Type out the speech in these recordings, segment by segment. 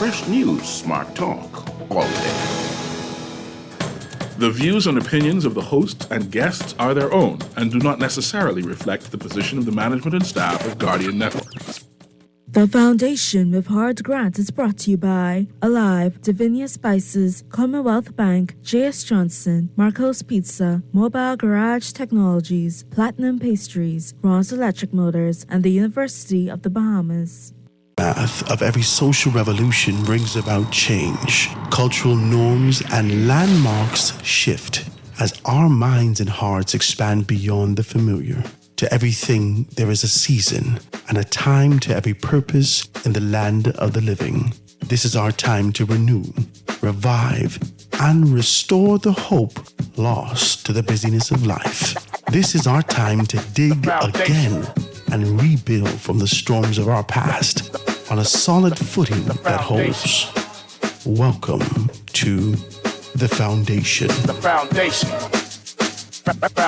fresh news, smart talk, all day. The views and opinions of the hosts and guests are their own and do not necessarily reflect the position of the management and staff of Guardian Network. The Foundation with Howard Grant is brought to you by Alive, Divinia Spices, Commonwealth Bank, J.S. Johnson, Marco's Pizza, Mobile Garage Technologies, Platinum Pastries, Ron's Electric Motors, and the University of the Bahamas. Path of every social revolution brings about change. Cultural norms and landmarks shift as our minds and hearts expand beyond the familiar. To everything there is a season and a time to every purpose in the land of the living. This is our time to renew, revive, and restore the hope lost to the busyness of life. This is our time to dig again and rebuild from the storms of our past on a solid footing that holds. Welcome to The Foundation. The Foundation. Foundation.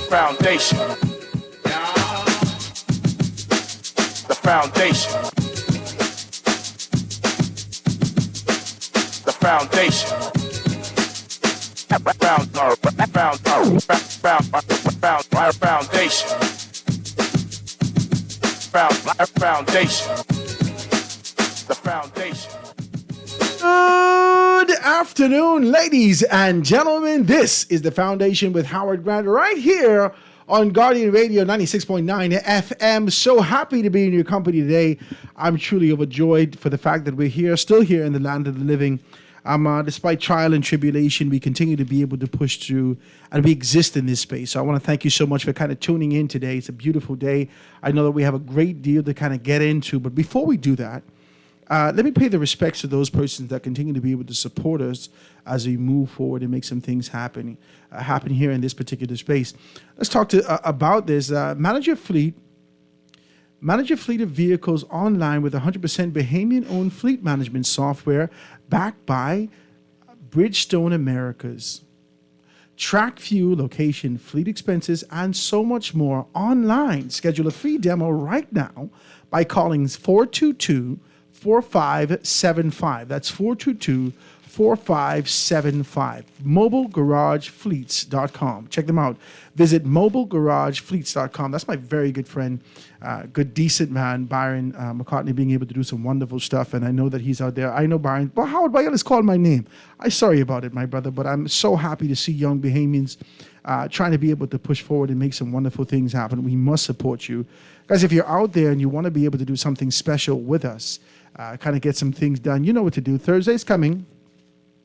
Foundation. Foundation. The Foundation. The Foundation. The Foundation. Good afternoon, ladies and gentlemen. This is The Foundation with Howard Grant right here on Guardian Radio 96.9 FM. So happy to be in your company today. I'm truly overjoyed for the fact that we're here, still here in the land of the living. Despite trial and tribulation, we continue to be able to push through and we exist in this space. So I want to thank you so much for kind of tuning in today. It's a beautiful day. I know that we have a great deal to kind of get into. But before we do that, let me pay the respects to those persons that continue to be able to support us as we move forward and make some things happen here in this particular space. Let's talk about this. Manage your fleet of vehicles online with 100% Bahamian-owned fleet management software backed by Bridgestone Americas. Track fuel, location, fleet expenses, and so much more online. Schedule a free demo right now by calling 422-4575. That's 422-4575. MobileGarageFleets.com. Check them out. Visit MobileGarageFleets.com. That's my very good friend, good, decent man, Byron McCartney, being able to do some wonderful stuff. And I know that he's out there. I know Byron. But Howard, why you always call my name? I'm sorry about it, my brother. But I'm so happy to see young Bahamians trying to be able to push forward and make some wonderful things happen. We must support you. Guys, if you're out there and you want to be able to do something special with us, kind of get some things done, you know what to do. Thursday's coming.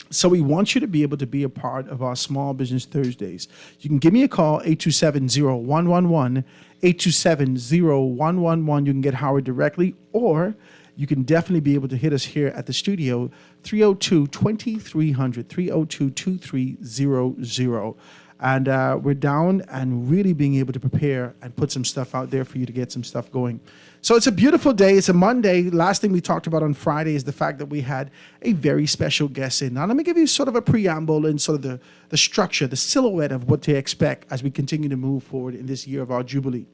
So we want you to be able to be a part of our Small Business Thursdays. You can give me a call, 827-0111, 827-0111. You can get Howard directly, or you can definitely be able to hit us here at the studio, 302-2300, 302-2300. And we're down and really being able to prepare and put some stuff out there for you to get some stuff going. So it's a beautiful day. It's a Monday. Last thing we talked about on Friday is the fact that we had a very special guest in. Now, let me give you sort of a preamble and sort of the structure, the silhouette of what to expect as we continue to move forward in this year of our Jubilee.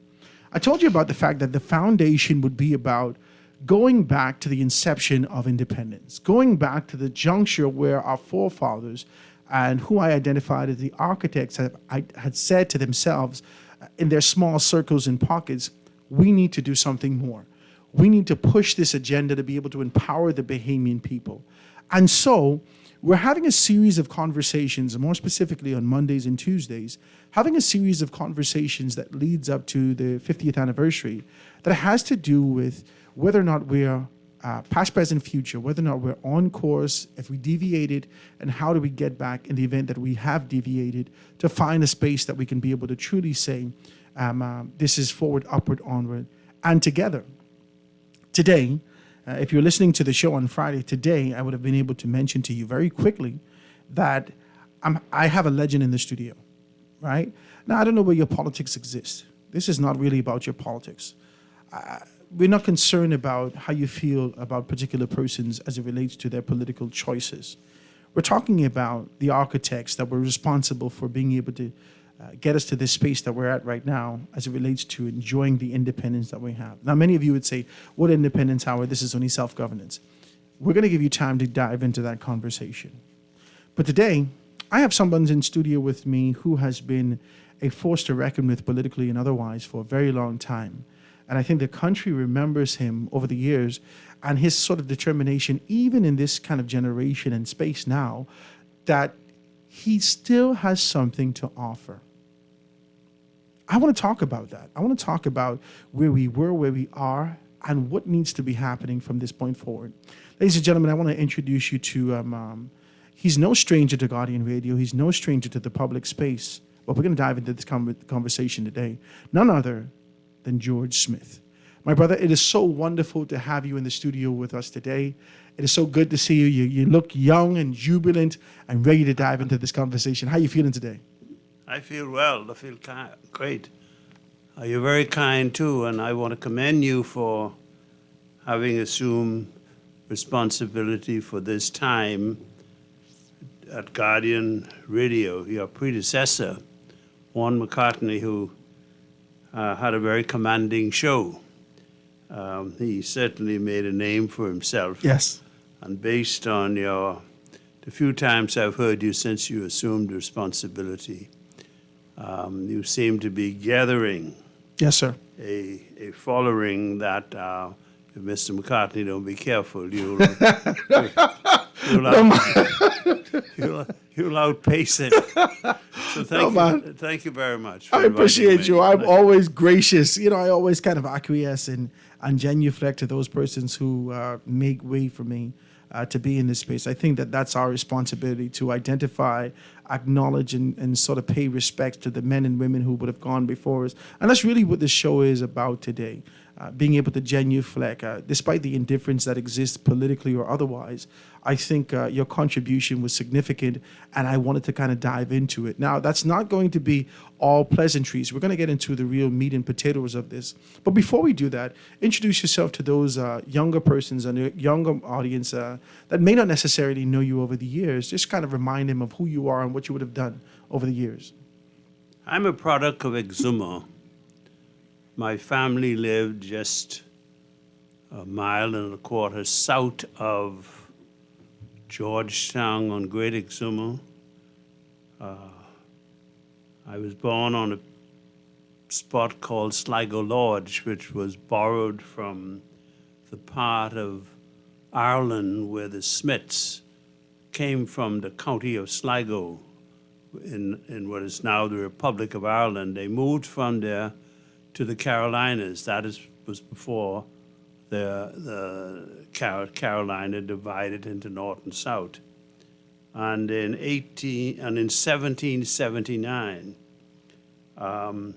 I told you about the fact that the foundation would be about going back to the inception of independence, going back to the juncture where our forefathers and who I identified as the architects had said to themselves in their small circles and pockets, we need to do something more. We need to push this agenda to be able to empower the Bahamian people. And so we're having a series of conversations, more specifically on Mondays and Tuesdays, having a series of conversations that leads up to the 50th anniversary that has to do with whether or not we're past, present, future, whether or not we're on course, if we deviated, and how do we get back in the event that we have deviated to find a space that we can be able to truly say, this is forward, upward, onward, and together. Today, if you're listening to the show on Friday, today I would have been able to mention to you very quickly that I have a legend in the studio, right? Now, I don't know where your politics exist. This is not really about your politics. we're not concerned about how you feel about particular persons as it relates to their political choices. We're talking about the architects that were responsible for being able to get us to this space that we're at right now as it relates to enjoying the independence that we have. Now, many of you would say, what independence, Howard? This is only self-governance. We're going to give you time to dive into that conversation. But today, I have someone in studio with me who has been a force to reckon with politically and otherwise for a very long time. And I think the country remembers him over the years and his sort of determination, even in this kind of generation and space now, that he still has something to offer. I want to talk about that. I want to talk about where we were, where we are, and what needs to be happening from this point forward. Ladies and gentlemen, I want to introduce you to, he's no stranger to Guardian Radio. He's no stranger to the public space. But we're going to dive into this conversation today. None other than George Smith. My brother, it is so wonderful to have you in the studio with us today. It is so good to see you. You look young and jubilant and ready to dive into this conversation. How are you feeling today? I feel well. I feel great. You're very kind, too, and I want to commend you for having assumed responsibility for this time at Guardian Radio. Your predecessor, Warren McCartney, who had a very commanding show. He certainly made a name for himself. Yes. And based on the few times I've heard you since you assumed responsibility, you seem to be gathering Yes, sir. a following that if Mr. McCartney don't be careful, you'll outpace it. So thank you very much. For I appreciate inviting you. me. I'm always gracious. I always kind of acquiesce and genuflect to those persons who make way for me to be in this space. I think that that's our responsibility, to identify, acknowledge, and sort of pay respect to the men and women who would have gone before us. And that's really what this show is about today. Being able to genuflect, despite the indifference that exists politically or otherwise. I think your contribution was significant, and I wanted to kind of dive into it. Now, that's not going to be all pleasantries. We're going to get into the real meat and potatoes of this. But before we do that, introduce yourself to those younger persons and a younger audience that may not necessarily know you over the years. Just kind of remind them of who you are and what you would have done over the years. I'm a product of Exuma. My family lived just a mile and a quarter south of Georgetown on Great Exuma. I was born on a spot called Sligo Lodge, which was borrowed from the part of Ireland where the Smiths came from, the county of Sligo in what is now the Republic of Ireland. They moved from there to the Carolinas. That was before the Carolina divided into North and South. And in 1779, a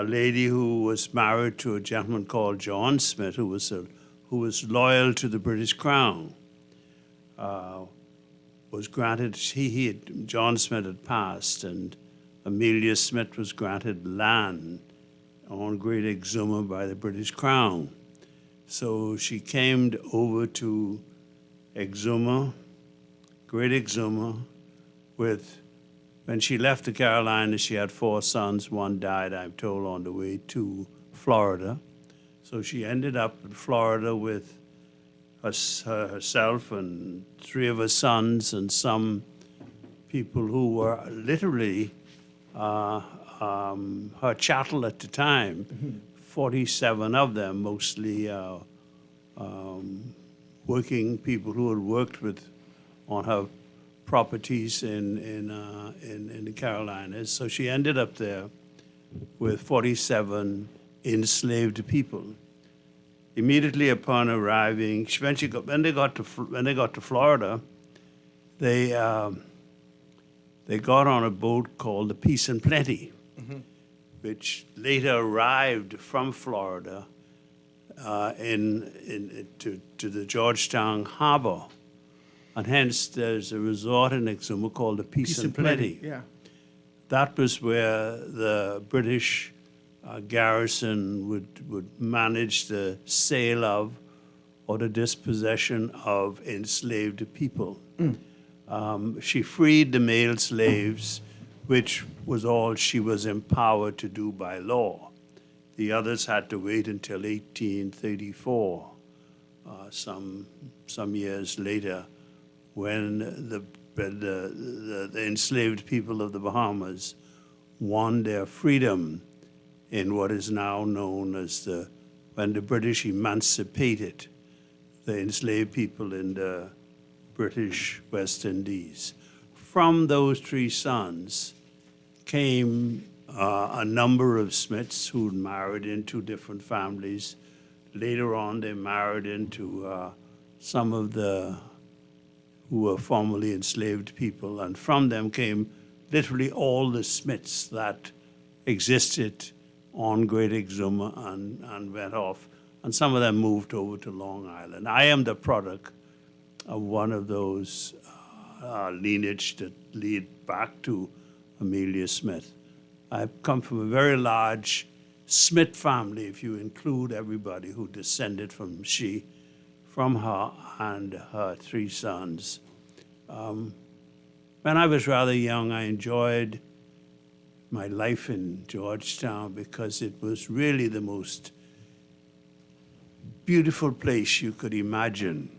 lady who was married to a gentleman called John Smith, who was loyal to the British Crown, was granted. John Smith had passed, and Amelia Smith was granted land on Great Exuma by the British Crown. So she came over to Exuma, Great Exuma, when she left the Carolinas, she had 4 sons. One died, I'm told, on the way to Florida. So she ended up in Florida with herself and 3 of her sons and some people who were literally her chattel at the time. 47 of them, mostly working people who had worked on her properties in the Carolinas. So she ended up there with 47 enslaved people. Immediately upon arriving, when they got to Florida, they got on a boat called the Peace and Plenty, which later arrived from Florida to the Georgetown Harbor. And hence there's a resort in Exuma called the Peace and Plenty. Yeah. That was where the British Garrison would manage the sale of or the dispossession of enslaved people. She freed the male slaves, which was all she was empowered to do by law. The others had to wait until 1834, some years later, when the enslaved people of the Bahamas won their freedom in what is now known as when the British emancipated the enslaved people in the British West Indies. From those three sons came a number of Smiths who married into different families. Later on, they married into some of the who were formerly enslaved people, and from them came literally all the Smiths that existed on Great Exuma and went off, and some of them moved over to Long Island. I am the product of one of those lineage that lead back to Amelia Smith. I've come from a very large Smith family, if you include everybody who descended from her and her three sons. When I was rather young, I enjoyed my life in Georgetown because it was really the most beautiful place you could imagine.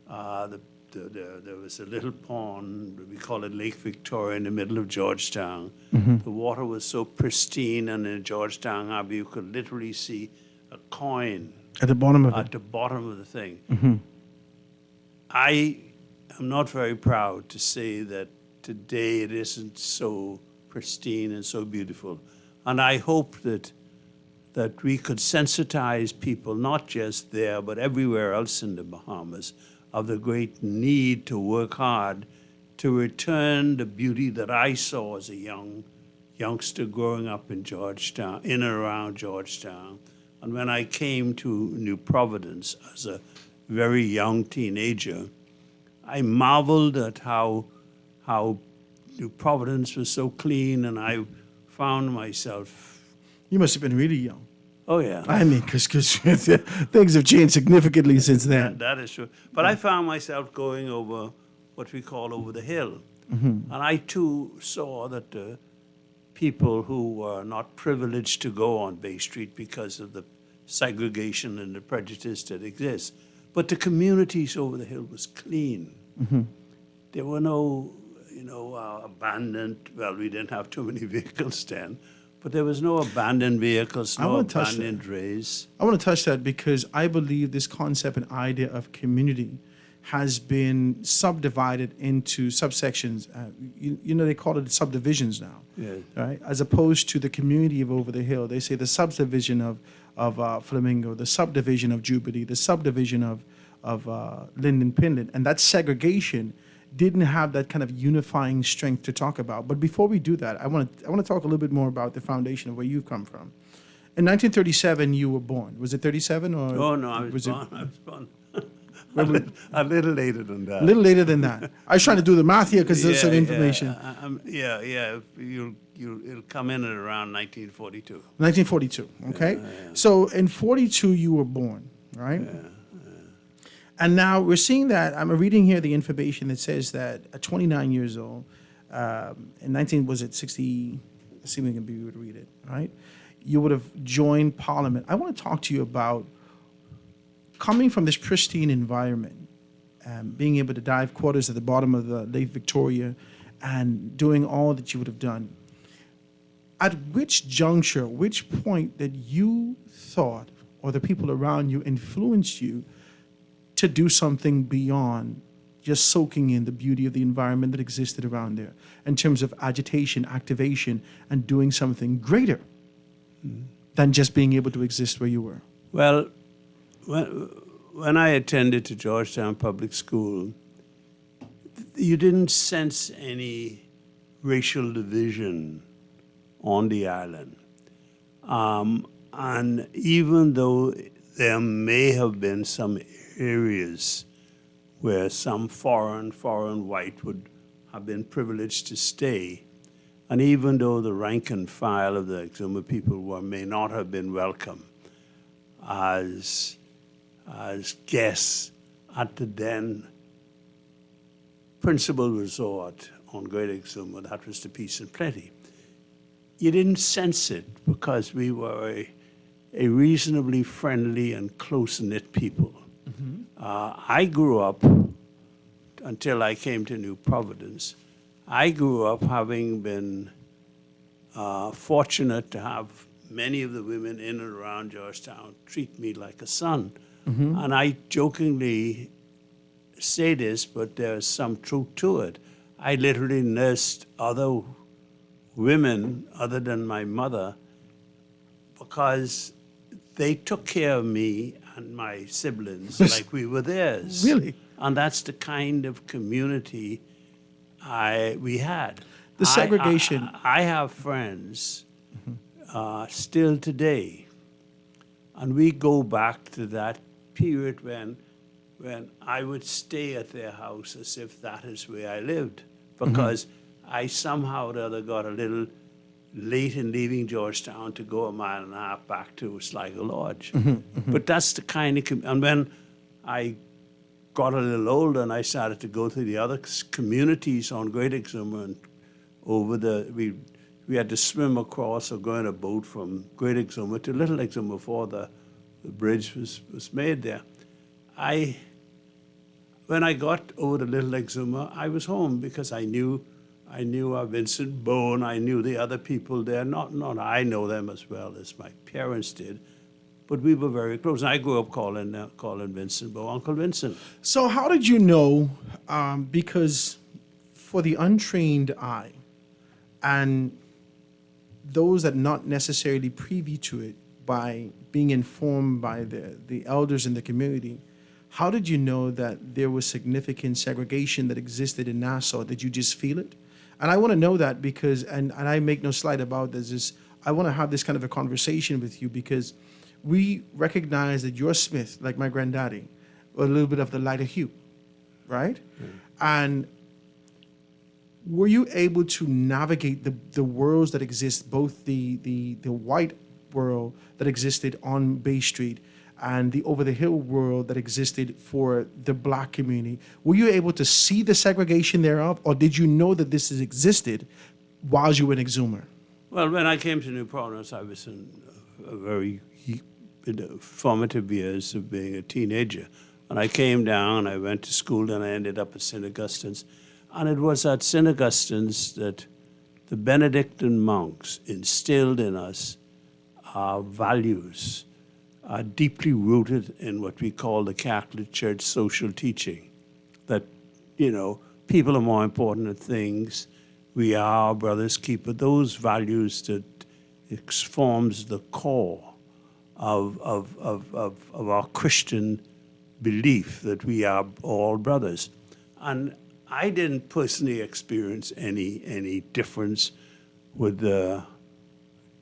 There was a little pond, we call it Lake Victoria, in the middle of Georgetown. The water was so pristine, and in Georgetown Abbey, you could literally see a coin At the bottom of at it. the bottom of the thing. I am not very proud to say that today it isn't so pristine and so beautiful. And I hope that we could sensitize people, not just there, but everywhere else in the Bahamas, of the great need to work hard to return the beauty that I saw as a youngster growing up in Georgetown, in and around Georgetown. And when I came to New Providence as a very young teenager, I marveled at how New Providence was so clean, and I found myself, You must have been really young. oh yeah. I mean, because things have changed significantly since then. That is true. But I found myself going over what we call over the hill. And I too saw that the people who were not privileged to go on Bay Street because of the segregation and the prejudice that exists, but the communities over the hill was clean. There were no, abandoned, well, we didn't have too many vehicles then, but there was no abandoned vehicles, I no wanna touch that. abandoned drays. I want to touch that because I believe this concept and idea of community has been subdivided into subsections. They call it subdivisions now, Yeah. right? As opposed to the community of Over the Hill. They say the subdivision of Flamingo, the subdivision of Jubilee, the subdivision of Linden Pinland. And that segregation didn't have that kind of unifying strength to talk about. But before we do that, I want to talk a little bit more about the foundation of where you've come from. In 1937, you were born. Was it 37 or? Oh, no, I was born a little later than that. A little later than that. I was trying to do the math here because there's some information. It'll come in at around 1942. 1942. Okay. So in 42, you were born, right? And now we're seeing that I'm reading here the information that says that at 29 years old, in 60? Let's see if we can be able to read it. Right, you would have joined Parliament. I want to talk to you about coming from this pristine environment, being able to dive quarters at the bottom of the Lake Victoria, and doing all that you would have done. At which juncture, which point that you thought, or the people around you influenced you to do something beyond just soaking in the beauty of the environment that existed around there in terms of agitation, activation, and doing something greater than just being able to exist where you were? Well, when I attended to Georgetown Public School, you didn't sense any racial division on the island. And even though there may have been some areas where some foreign white would have been privileged to stay, And even though the rank and file of the Exuma people may not have been welcome as guests at the then principal resort on Great Exuma, that was the Peace and Plenty, you didn't sense it because we were a reasonably friendly and close-knit people. I grew up, until I came to New Providence, I grew up having been fortunate to have many of the women in and around Georgetown treat me like a son. And I jokingly say this, but there's some truth to it. I literally nursed other women other than my mother because they took care of me and my siblings like we were theirs. Really? And that's the kind of community we had. The segregation. I have friends still today, and we go back to that period when I would stay at their house as if that is where I lived, because I somehow or other got a little late in leaving Georgetown to go 1.5 miles back to Sligo Lodge. But that's the kind of, and when I got a little older and I started to go to the other communities on Great Exuma, and we had to swim across or go in a boat from Great Exuma to Little Exuma before the bridge was made there. When I got over to Little Exuma, I was home because I knew Vincent Bone, I knew the other people there. Not I know them as well as my parents did, but we were very close. And I grew up calling Vincent Bone Uncle Vincent. So how did you know? Because for the untrained eye and those that not necessarily privy to it by being informed by the elders in the community, how did you know that there was significant segregation that existed in Nassau? Did you just feel it? And I want to know that because, and I make no slight about this, I want to have this kind of a conversation with you because we recognize that you're Smith, like my granddaddy, a little bit of the lighter hue, right? And were you able to navigate the worlds that exist, both the white world that existed on Bay Street and the over-the-hill world that existed for the black community? Were you able to see the segregation thereof, or did you know that this has existed while you were in Exuma? Well, when I came to New Providence, I was in the formative years of being a teenager. And I came down, I went to school, and I ended up at St. Augustine's. And it was at St. Augustine's that the Benedictine monks instilled in us our values, are deeply rooted in what we call the Catholic Church social teaching, that, people are more important than things. We are our brother's keeper. Those values that forms the core of our Christian belief that we are all brothers. And I didn't personally experience any difference with the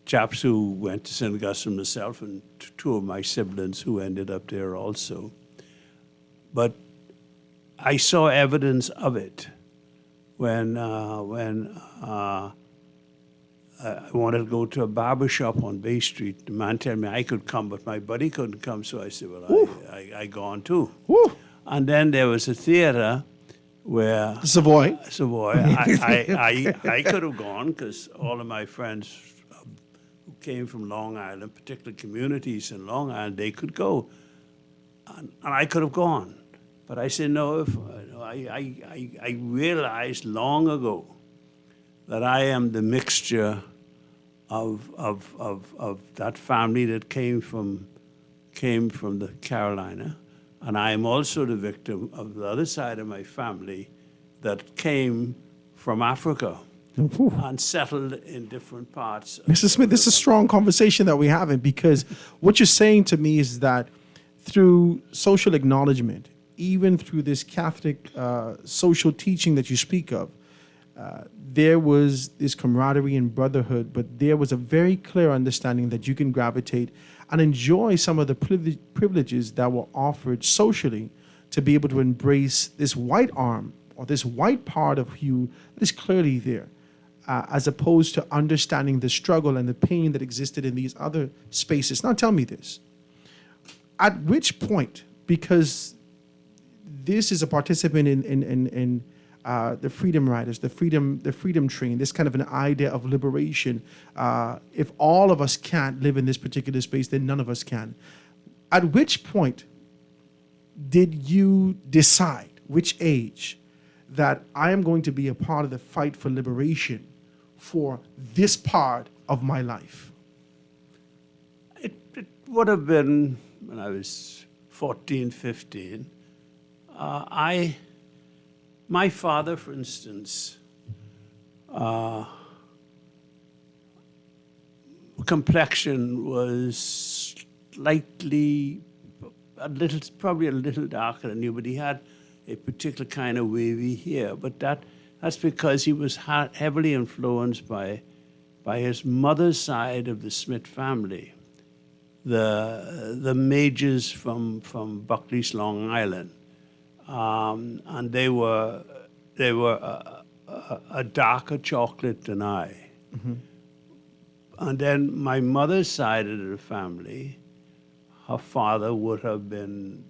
chaps who went to St. Augustine, myself, and two of my siblings who ended up there also. But I saw evidence of it when I wanted to go to a barber shop on Bay Street. The man told me I could come, but my buddy couldn't come, so I said, well, I gone too. Woo. And then there was a theater where... Savoy. I could have gone because all of my friends who came from Long Island, particular communities in Long Island, they could go. And I could have gone. But I said, no, I realized long ago that I am the mixture of that family that came from the Carolina. And I am also the victim of the other side of my family that came from Africa and settled in different parts. Mr. Smith, this is a strong conversation that we're having because what you're saying to me is that through social acknowledgement, even through this Catholic social teaching that you speak of, there was this camaraderie and brotherhood, but there was a very clear understanding that you can gravitate and enjoy some of the privileges that were offered socially to be able to embrace this white arm or this white part of you that is clearly there. as opposed to understanding the struggle and the pain that existed in these other spaces. Now, tell me this. At which point, because this is a participant in the Freedom Riders, the Freedom Train, this kind of an idea of liberation. If all of us can't live in this particular space, then none of us can. At which point did you decide, which age, that I am going to be a part of the fight for liberation for this part of my life? It would have been when I was 14, 15. My father, for instance, complexion was slightly, probably a little darker than you, but he had a particular kind of wavy hair. But that's because he was heavily influenced by his mother's side of the Smith family, the Majors from Buckley's Long Island. And they were a darker chocolate than I. Mm-hmm. And then my mother's side of the family, her father would have been,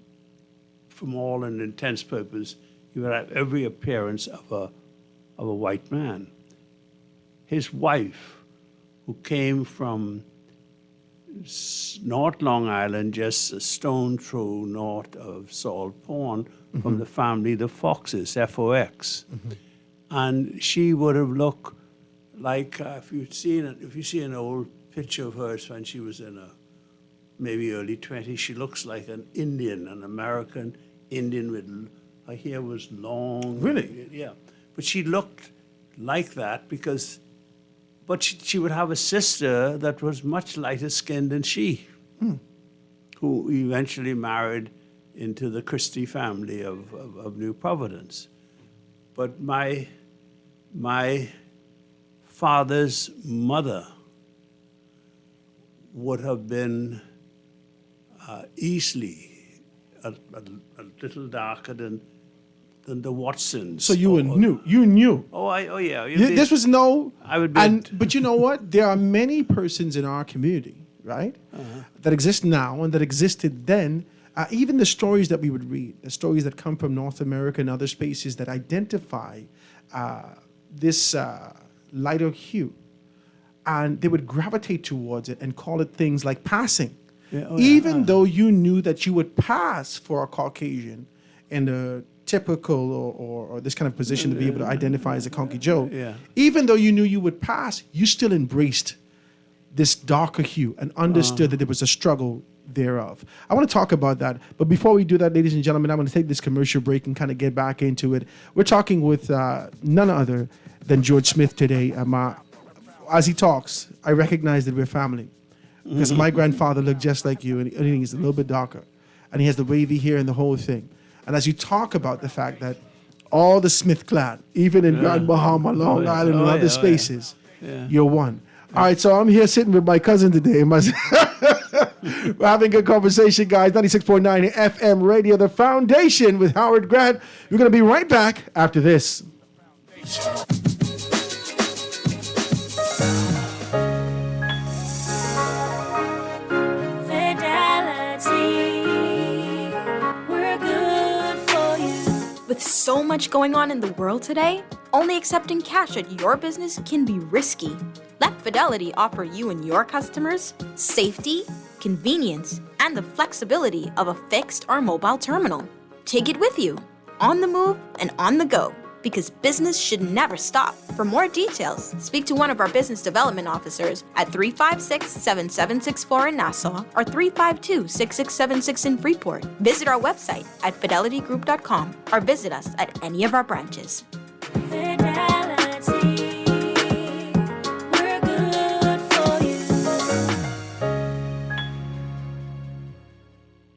from all intents purposes, he would have every appearance of a white man. His wife, who came from North Long Island, just a stone throw north of Salt Pond, from the family, the Foxes, F-O-X. Mm-hmm. And she would have looked like, if you see an old picture of hers when she was in maybe early 20s, she looks like an Indian, an American Indian with, her hair was long. Really? Yeah. But she looked like that but she would have a sister that was much lighter skinned than she, who eventually married into the Christie family of New Providence. But my father's mother would have been easily a little darker than the Watsons. So you knew. Oh yeah. This was no. I would bet. But you know what? There are many persons in our community, right, that exist now and that existed then. Even the stories that we would read, the stories that come from North America and other spaces that identify this lighter hue, and they would gravitate towards it and call it things like passing. Yeah, even though you knew that you would pass for a Caucasian in the typical or this kind of position to be able to identify as a Conky Joe, even though you knew you would pass, you still embraced this darker hue and understood that there was a struggle thereof. I want to talk about that, but before we do that, ladies and gentlemen, I'm going to take this commercial break and kind of get back into it. We're talking with none other than George Smith today. As he talks, I recognize that we're family, because my grandfather looked just like you, and he's a little bit darker, and he has the wavy hair and the whole thing. And as you talk about the fact that all the Smith clan, even in Grand Bahama, Long Island, and other spaces, you're one. All right, so I'm here sitting with my cousin today. We're having a good conversation, guys. 96.9 FM radio, The Foundation with Howard Grant. We're going to be right back after this. With so much going on in the world today, only accepting cash at your business can be risky. Let Fidelity offer you and your customers safety, convenience, and the flexibility of a fixed or mobile terminal. Take it with you, on the move and on the go, because business should never stop. For more details, speak to one of our business development officers at 356-7764 in Nassau or 352-6676 in Freeport. Visit our website at fidelitygroup.com or visit us at any of our branches. Fidelity, we're good for you.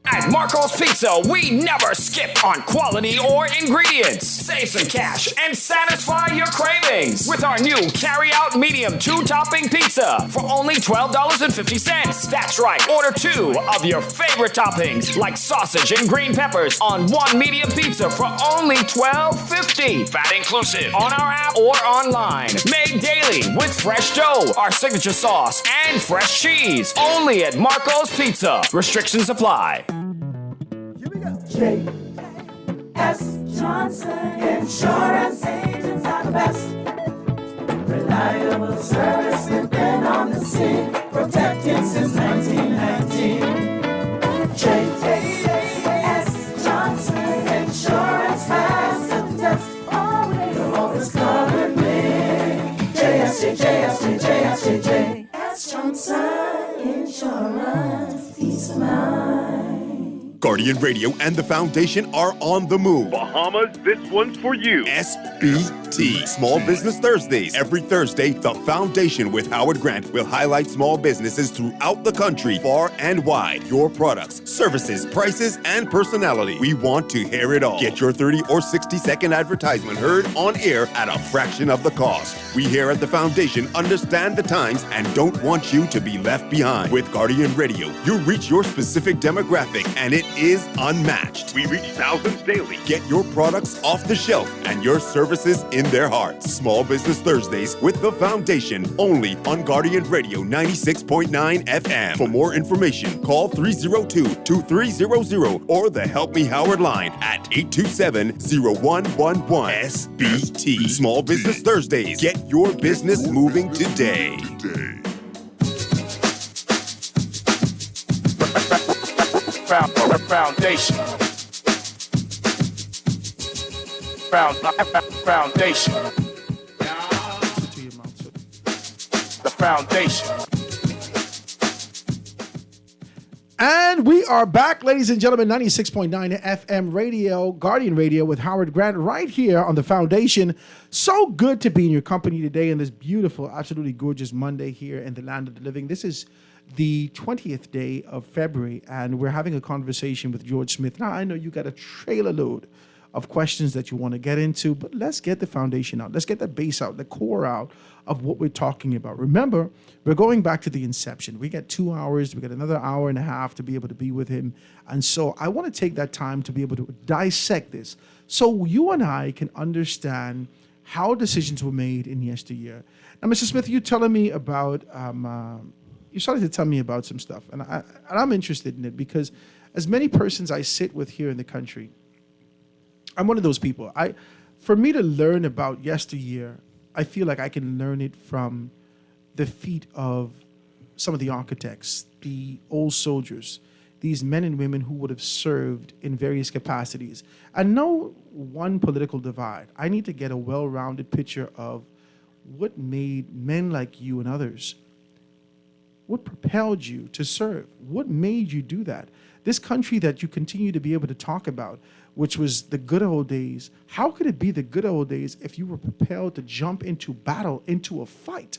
As Marco's Pizza, we never skip on quality or ingredients. Save some cash and satisfy your cravings with our new carry-out medium 2-topping pizza for only $12.50. That's right, order 2 of your favorite toppings like sausage and green peppers on 1 medium pizza for only $12.50. VAT inclusive on our app or online. Made daily with fresh dough, our signature sauce, and fresh cheese. Only at Marco's Pizza. Restrictions apply. J.S. Johnson Insurance agents are the best. Reliable service, we've been on the scene, protected since 1919. J.S. Johnson Insurance has the test. You'll always cover me. J.S. Johnson Insurance, peace of mind. Guardian Radio and the Foundation are on the move. Bahamas, this one's for you. SBT, Small Business Thursdays. Every Thursday, the Foundation with Howard Grant will highlight small businesses throughout the country, far and wide. Your products, services, prices, and personality. We want to hear it all. Get your 30 or 60-second advertisement heard on air at a fraction of the cost. We here at the Foundation understand the times and don't want you to be left behind. With Guardian Radio, you reach your specific demographic and it is unmatched. We reach thousands daily. Get your products off the shelf and your services in their hearts. Small Business Thursdays with the Foundation, only on Guardian Radio 96.9 FM. For more information, call 302-2300 or the Help Me Howard line at 827-0111. SBT. Small Business Thursdays. Get your business moving today. Foundation. Foundation. The Foundation. And we are back, ladies and gentlemen, 96.9 FM radio, Guardian Radio with Howard Grant right here on the Foundation. So good to be in your company today on this beautiful, absolutely gorgeous Monday here in the land of the living. This is the 20th day of February, and we're having a conversation with George Smith. Now, I know you got a trailer load of questions that you want to get into, but let's get the foundation out. Let's get the base out, the core out of what we're talking about. Remember, we're going back to the inception. We got 2 hours, we got another hour and a half to be able to be with him. And so I want to take that time to be able to dissect this so you and I can understand how decisions were made in yesteryear. Now, Mr. Smith, you're telling me about, you started to tell me about some stuff, and I'm interested in it because as many persons I sit with here in the country, I'm one of those people. For me to learn about yesteryear, I feel like I can learn it from the feet of some of the architects, the old soldiers, these men and women who would have served in various capacities. And no one political divide. I need to get a well-rounded picture of what made men like you and others, what propelled you to serve? What made you do that? This country that you continue to be able to talk about, which was the good old days, how could it be the good old days if you were propelled to jump into battle, into a fight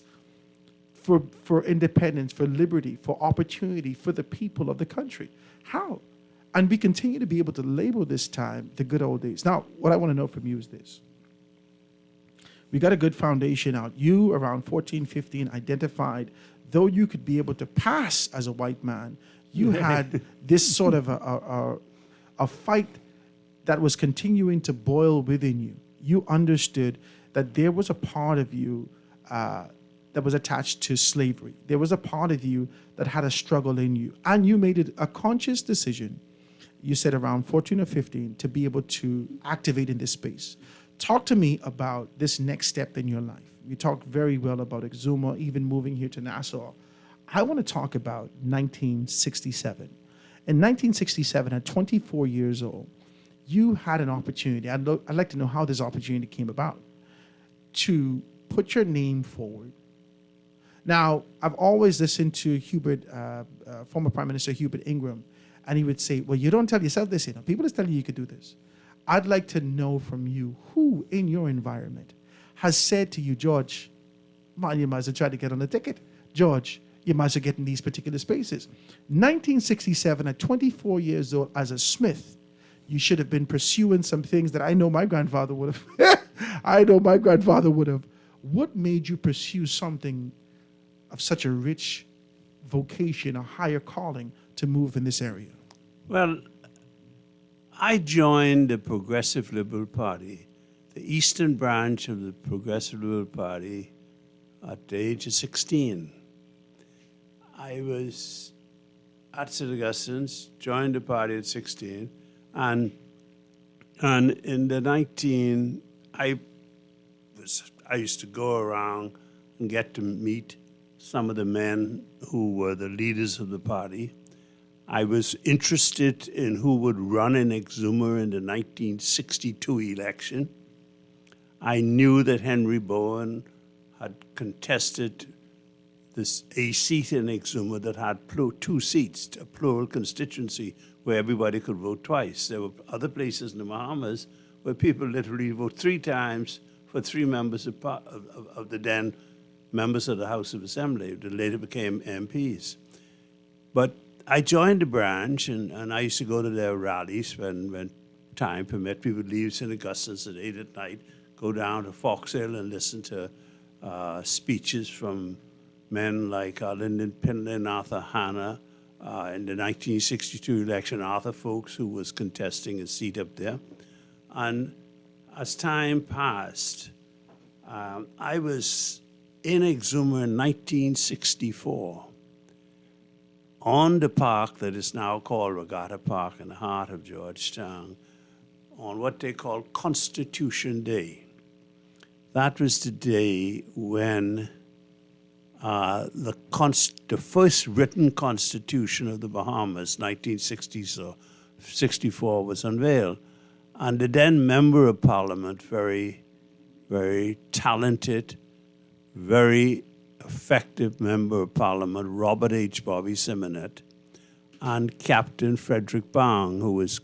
for independence, for liberty, for opportunity, for the people of the country? How? And we continue to be able to label this time the good old days. Now, what I want to know from you is this. We got a good foundation out. You, around 14, 15, identified, though you could be able to pass as a white man, you had this sort of a fight that was continuing to boil within you. You understood that there was a part of you that was attached to slavery. There was a part of you that had a struggle in you. And you made it a conscious decision, you said around 14 or 15, to be able to activate in this space. Talk to me about this next step in your life. You talked very well about Exuma, even moving here to Nassau. I want to talk about 1967. In 1967, at 24 years old, you had an opportunity. I'd like to know how this opportunity came about to put your name forward. Now, I've always listened to former Prime Minister Hubert Ingraham, and he would say, well, you don't tell yourself this, people just tell you could do this. I'd like to know from you who in your environment has said to you, George, man, you might as well try to get on the ticket. George, you might as well get in these particular spaces. 1967, at 24 years old, as a smith, you should have been pursuing some things that I know my grandfather would have. I know my grandfather would have. What made you pursue something of such a rich vocation, a higher calling to move in this area? Well, I joined the Progressive Liberal Party, the eastern branch of the Progressive Liberal Party, at the age of 16. I was at St. Augustine's, joined the party at 16, and in the I used to go around and get to meet some of the men who were the leaders of the party. I was interested in who would run in Exuma in the 1962 election. I knew that Henry Bowen had contested a seat in Exuma that had two seats, a plural constituency where everybody could vote twice. There were other places in the Bahamas where people literally vote 3 times for 3 members of the then members of the House of Assembly that later became MPs. But I joined the branch, and I used to go to their rallies when time permit. We would leave St. Augustine's at 8 at night, go down to Foxhill and listen to speeches from men like Lyndon Pinley, Arthur Hanna. In the 1962 election, Arthur Folks, who was contesting a seat up there. And as time passed, I was in Exuma in 1964 on the park that is now called Regatta Park in the heart of Georgetown on what they call Constitution Day. That was the day when the first written constitution of the Bahamas, 1964, was unveiled. And the then member of parliament, very, very talented, very effective member of parliament, Robert H. Bobby Simonet, and Captain Frederick Bang, who was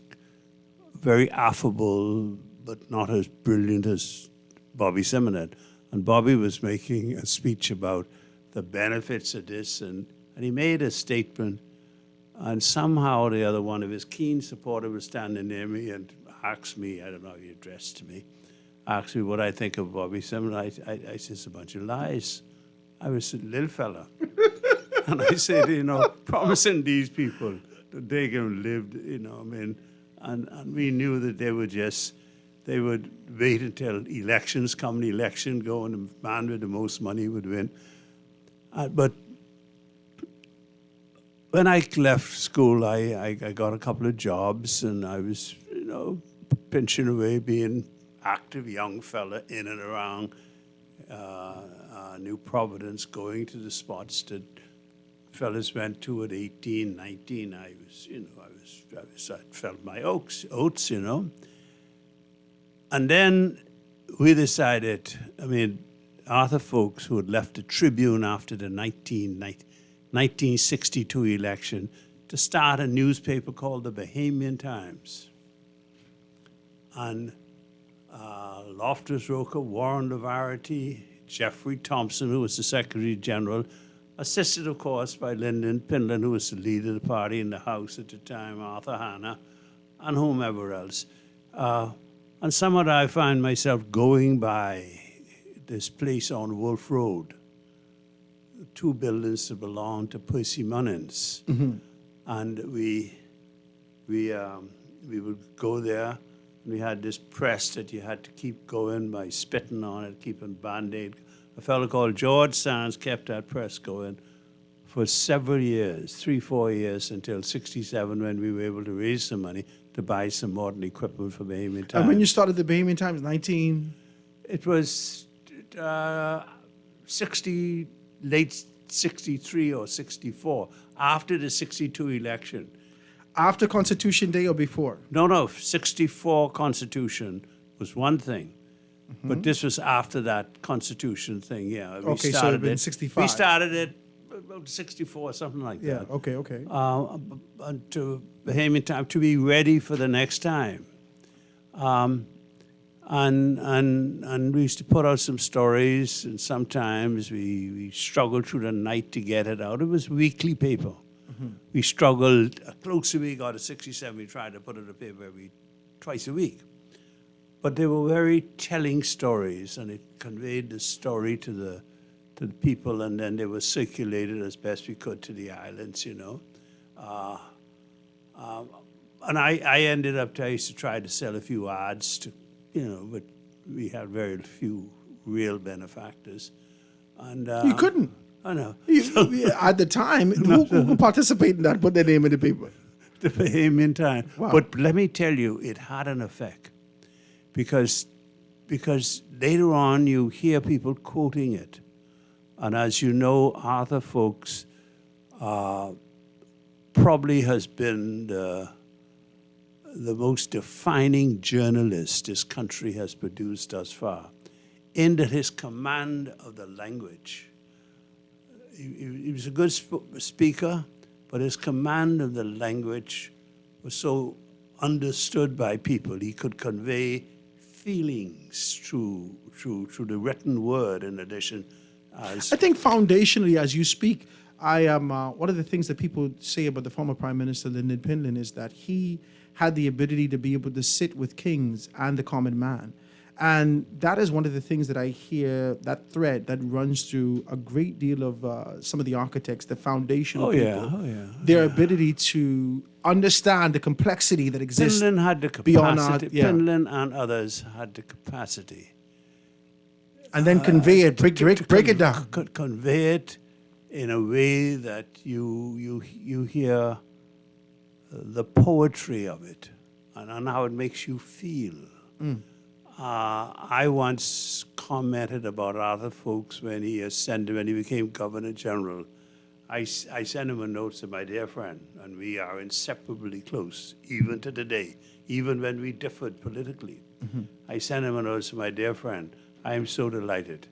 very affable but not as brilliant as Bobby Simonet. And Bobby was making a speech about the benefits of this, and he made a statement, and somehow or the other, one of his keen supporters was standing near me and asked me, I don't know, he addressed to me, asked me what I think of Bobby Simonet. I said, it's a bunch of lies. I was a little fella. And I said, promising these people that they can live, and we knew that they would wait until elections come, the election go, and the man with the most money would win. But when I left school, I got a couple of jobs, and I was, pinching away, being active young fella in and around New Providence, going to the spots that fellas went to at 18, 19. I felt my oats, And then we decided, Arthur Folks, who had left the Tribune after the 1962 election, to start a newspaper called the Bahamian Times. And Loftus Roker, Warren Lavarity, Jeffrey Thompson, who was the Secretary General, assisted, of course, by Lyndon Pinlan, who was the leader of the party in the House at the time, Arthur Hanna, and whomever else. And somehow I find myself going by this place on Wolf Road, 2 buildings that belonged to Percy Munnins. Mm-hmm. And we would go there. We had this press that you had to keep going by spitting on it, keeping Band-Aid. A fellow called George Sands kept that press going for several years, 3-4 years, until 1967, when we were able to raise some money to buy some modern equipment for Bahamian Times. And when you started the Bahamian Times, 19? It was late 63 or 64, after the 62 election. After Constitution Day or before? No, 64 Constitution was one thing. Mm-hmm. But this was after that Constitution thing, yeah. Okay, so it had been 65. We started it about 64, something like that. Yeah, okay. To Bahamian Time, to be ready for the next time. And we used to put out some stories, and sometimes we struggled through the night to get it out. It was weekly paper. We struggled. Closer we got to 67, we tried to put it in the paper twice a week. But they were very telling stories, and it conveyed the story to the people, and then they were circulated as best we could to the islands, you know. And I ended up, I used to try to sell a few ads to, you know, but we had very few real benefactors. And You couldn't. I know. At the time, who participated in that, put their name in the paper? The Bahamian Time. Wow. But let me tell you, it had an effect. Because later on you hear people quoting it. And as you know, Arthur Folks probably has been the most defining journalist this country has produced thus far, in that his command of the language. He was a good speaker, but his command of the language was so understood by people. He could convey feelings through the written word in addition. I think foundationally, as you speak, I am one of the things that people say about the former Prime Minister Lyndon Pinland is that he had the ability to be able to sit with kings and the common man. And that is one of the things that I hear, that thread that runs through a great deal of some of the architects, the foundational people. Their ability to understand the complexity that exists Pinland had the beyond capacity. art. Yeah. Pinland and others had the capacity. And then convey it, break it down. Could convey it in a way that you hear the poetry of it and how it makes you feel. I once commented about Arthur Folks when he became Governor General. I sent him a note to my dear friend, and we are inseparably close, even to today, even when we differed politically. I sent him a note to my dear friend. I am so delighted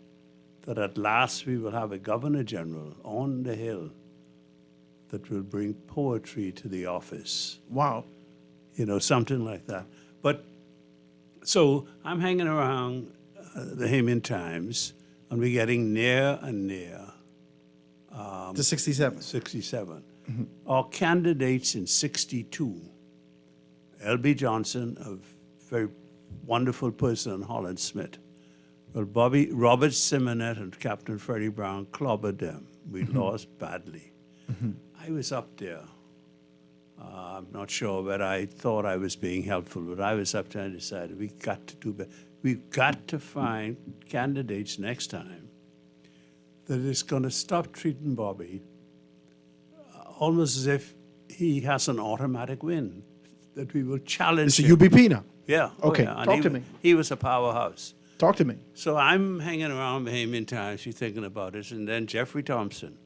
that at last we will have a Governor General on the Hill that will bring poetry to the office. Wow. You know, something like that. But so I'm hanging around the Bahamian Times, and we're getting near and near. To 67. 67. Our candidates in 62, L.B. Johnson, a very wonderful person, and Holland Smith. Well, Robert Simonet and Captain Freddie Brown clobbered them. We lost badly. I was up there. I'm not sure whether I thought I was being helpful, but I was up there and decided we've got to do better. We've got to find candidates next time that is going to stop treating Bobby almost as if he has an automatic win, that we will challenge It's a him. UBP now. Yeah. Okay, And talk to me. He was a powerhouse. Talk to me. So I'm hanging around Bahamian Times, you're thinking about it, and then Jeffrey Thompson,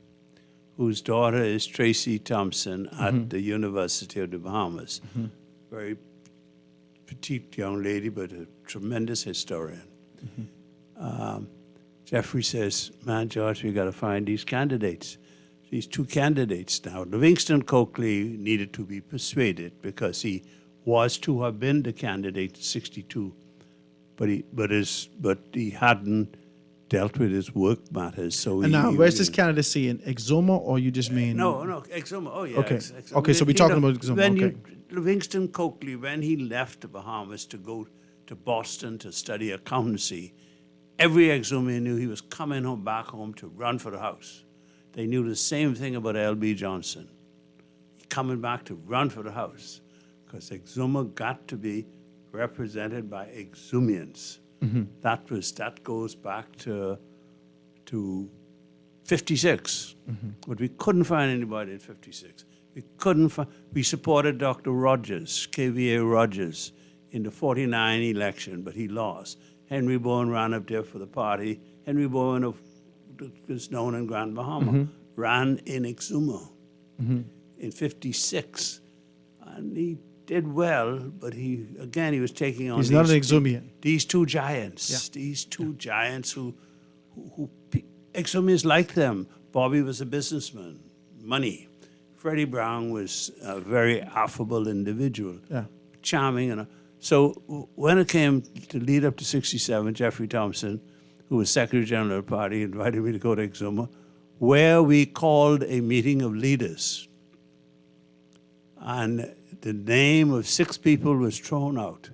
whose daughter is Tracy Thompson at the University of the Bahamas. Very petite young lady, but a tremendous historian. Jeffrey says, man, George, we got to find these candidates. These two candidates now. Livingston Coakley needed to be persuaded because he was to have been the candidate in 62, but he hadn't dealt with his work matters. So And now, where's this candidacy in Exuma, or you just mean? No, Exuma. Oh, yeah. Okay. Exuma. Okay, so we're talking about Exuma. When Okay. Livingston Coakley, when he left the Bahamas to go to Boston to study accountancy, every Exumian knew he was coming back home to run for the House. They knew the same thing about L.B. Johnson. Coming back to run for the House, because Exuma got to be represented by Exumians. That goes back to 56, but we couldn't find anybody in 56. We supported Dr. Rogers, KVA Rogers, in the 49 election, but he lost. Henry Bowen ran up there for the party. Henry Bowen was known in Grand Bahama, ran in Exuma in 56, and he did well, but he was taking on. He's not an Exumian. These two giants, giants who Exumians liked them. Bobby was a businessman, money. Freddie Brown was a very affable individual, charming, and When it came to lead up to 67, Jeffrey Thompson, who was Secretary General of the party, invited me to go to Exuma, where we called a meeting of leaders. And the name of 6 people was thrown out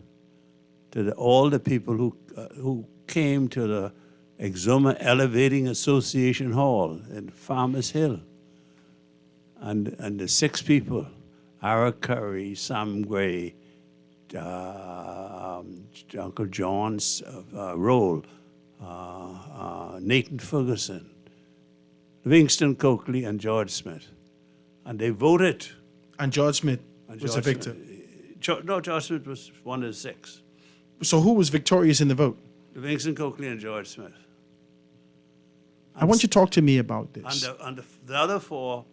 to all the people who came to the Exuma Elevating Association Hall in Farmers Hill. And the 6 people, Ara Curry, Sam Gray, Uncle John's Roll, Nathan Ferguson, Livingston Coakley, and George Smith. And they voted. And George Smith was a victor. George Smith was one of the 6. So who was victorious in the vote? Livingston Coakley and George Smith. I want you to talk to me about this. And the other 4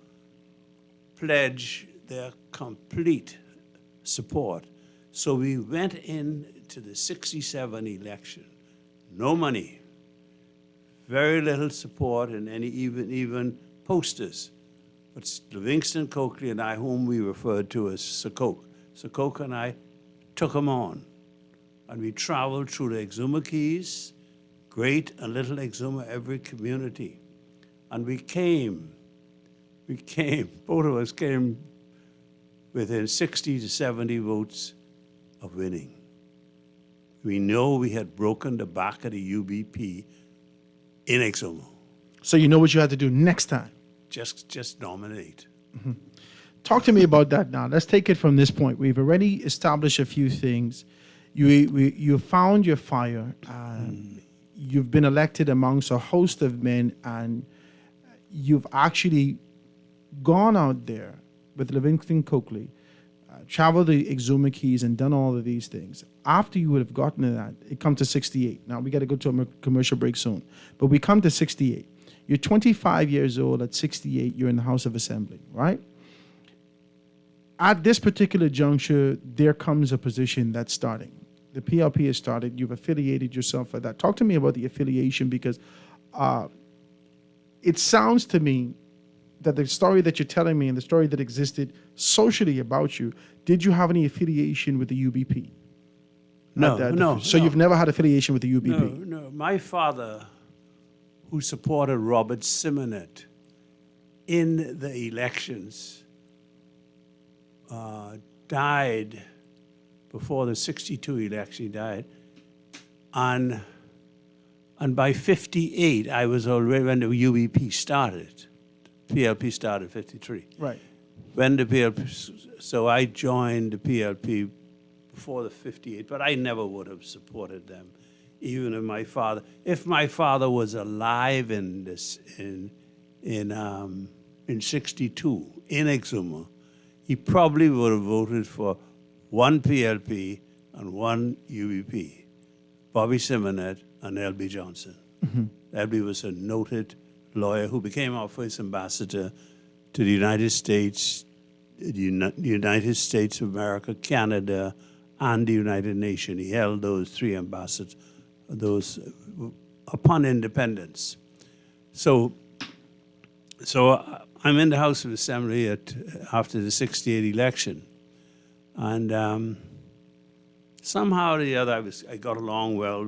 pledged their complete support. So we went into the 67 election. No money. Very little support in any even posters. But Livingston Coakley and I, whom we referred to as Sakoke. Sakoke and I took him on. And we traveled through the Exuma Keys, Great and Little Exuma, every community. And we came, both of us came within 60 to 70 votes of winning. We know we had broken the back of the UBP in Exuma. So you know what you had to do next time. Just nominate. Mm-hmm. Talk to me about that now. Let's take it from this point. We've already established a few things. You found your fire. You've been elected amongst a host of men, and you've actually gone out there with Livingston Coakley, traveled the Exuma Keys, and done all of these things. After you would have gotten to that, it comes to 68. Now, we got to go to a commercial break soon. But we come to 68. You're 25 years old. At 68, you're in the House of Assembly, right? At this particular juncture, there comes a position that's starting. The PLP has started. You've affiliated yourself for that. Talk to me about the affiliation, because it sounds to me that the story that you're telling me and the story that existed socially about you, did you have any affiliation with the UBP? No. So you've never had affiliation with the UBP? No. My father, who supported Robert Simonet in the elections, died before the 62 election. He died. And by 58, I was already, when the UBP started, PLP started in 53. Right. When the PLP, so I joined the PLP before the 58, but I never would have supported them, even if my father was alive in 62 in Exuma, he probably would have voted for one PLP and one UBP, Bobby Simonet and L.B. Johnson. Mm-hmm. L.B. was a noted lawyer who became our first ambassador to the United States, the United States of America, Canada, and the United Nations. He held those 3 ambassadors, upon independence. So I'm in the House of Assembly after the 68 election. And somehow or the other, I got along well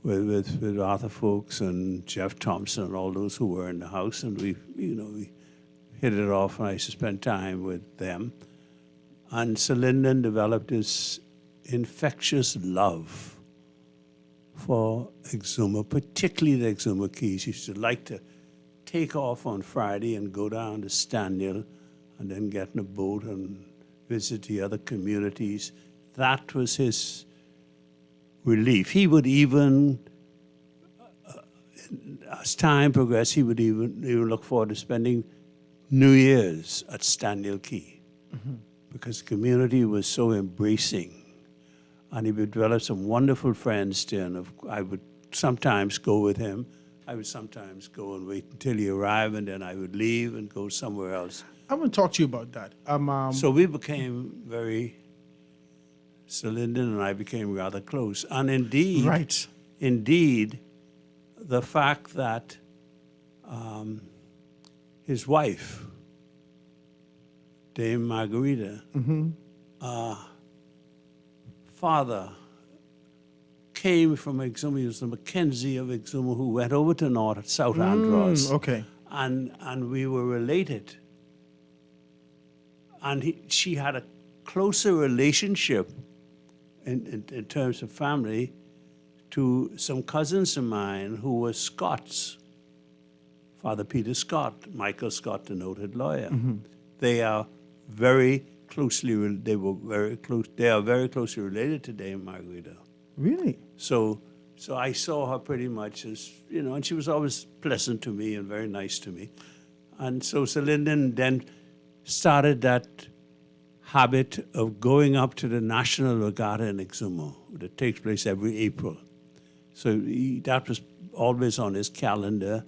with Arthur Folks and Jeff Thompson and all those who were in the House, and we hit it off, and I used to spend time with them. And Sir Lyndon developed this infectious love for Exuma, particularly the Exuma Keys. He used to like to take off on Friday and go down to Staniel and then get in a boat and visit the other communities. That was his relief. He would even, as time progressed, he would even look forward to spending New Year's at Staniel Key, because the community was so embracing. And he would develop some wonderful friends there, and I would sometimes go with him. I would sometimes go and wait until he arrived, and then I would leave and go somewhere else. I want to talk to you about that. So we became Sir Lyndon and I became rather close. And indeed, right. Indeed, the fact that his wife, Dame Margarita, father came from Exuma. He was the Mackenzie of Exuma who went over to South Andros. Okay. And we were related. And she had a closer relationship in terms of family to some cousins of mine who were Scots. Father Peter Scott, Michael Scott, the noted lawyer. They are very closely, they are very closely related to Dame Margarita. Really? So I saw her pretty much as, and she was always pleasant to me and very nice to me. And so Sir Lyndon then started that habit of going up to the National Regatta in Exuma that takes place every April. So that was always on his calendar.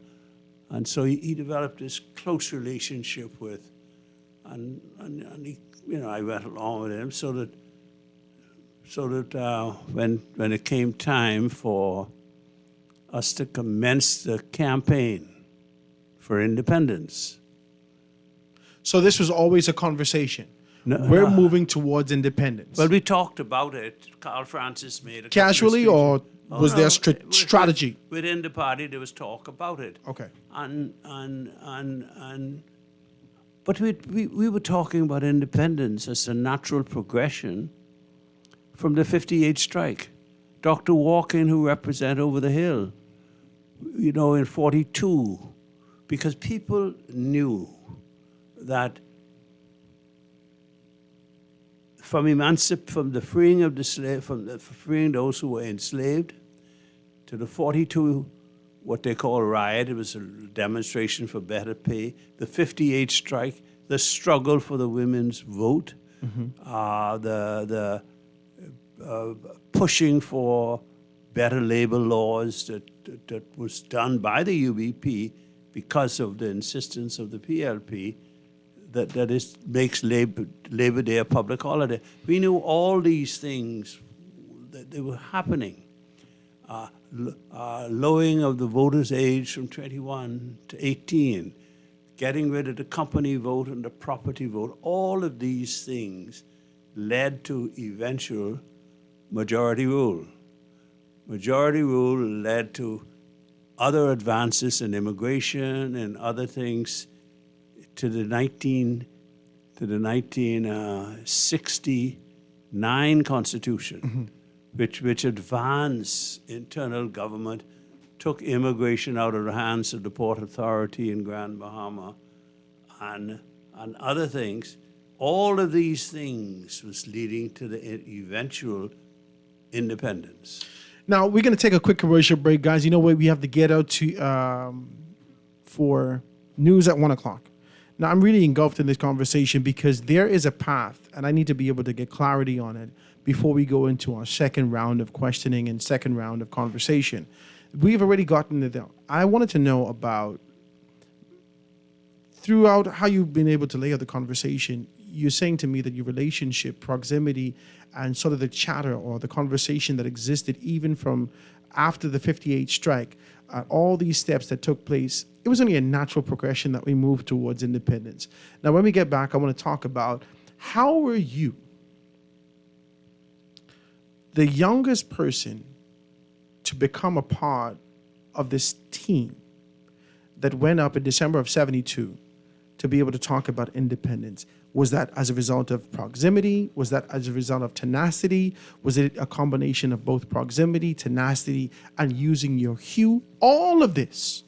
And so he developed this close relationship with, and he, I went along with him so that when it came time for us to commence the campaign for independence. So this was always a conversation. No, We're moving towards independence. Well, we talked about it. Carl Francis made a Casually, or was there strategy? Within the party, there was talk about it. Okay. But we were talking about independence as a natural progression from the 58 strike. Dr. Walken, who represented Over the Hill, in 42, because people knew that from the freeing of the slave, freeing those who were enslaved, to the 42, what they call riot, it was a demonstration for better pay. The 58 strike, the struggle for the women's vote, the pushing for better labor laws that was done by the UBP because of the insistence of the PLP. That makes Labor Day a public holiday. We knew all these things, that they were happening. Lowering of the voters' age from 21 to 18, getting rid of the company vote and the property vote, all of these things led to eventual majority rule. Majority rule led to other advances in immigration and other things to the 1969 Constitution, which advanced internal government, took immigration out of the hands of the Port Authority in Grand Bahama, and other things. All of these things was leading to the eventual independence. Now, we're going to take a quick commercial break, guys. You know what? We have to get out to for news at 1 o'clock. Now, I'm really engulfed in this conversation because there is a path, and I need to be able to get clarity on it before we go into our second round of questioning and second round of conversation. We've already gotten it. I wanted to know about, throughout how you've been able to lay out the conversation, you're saying to me that your relationship, proximity, and sort of the chatter or the conversation that existed even from after the 58 strike, all these steps that took place, it was only a natural progression that we moved towards independence. Now, when we get back, I want to talk about how were you, the youngest person to become a part of this team that went up in December of 72 to be able to talk about independence? Was that as a result of proximity? Was that as a result of tenacity? Was it a combination of both proximity, tenacity, and using your hue? All of this,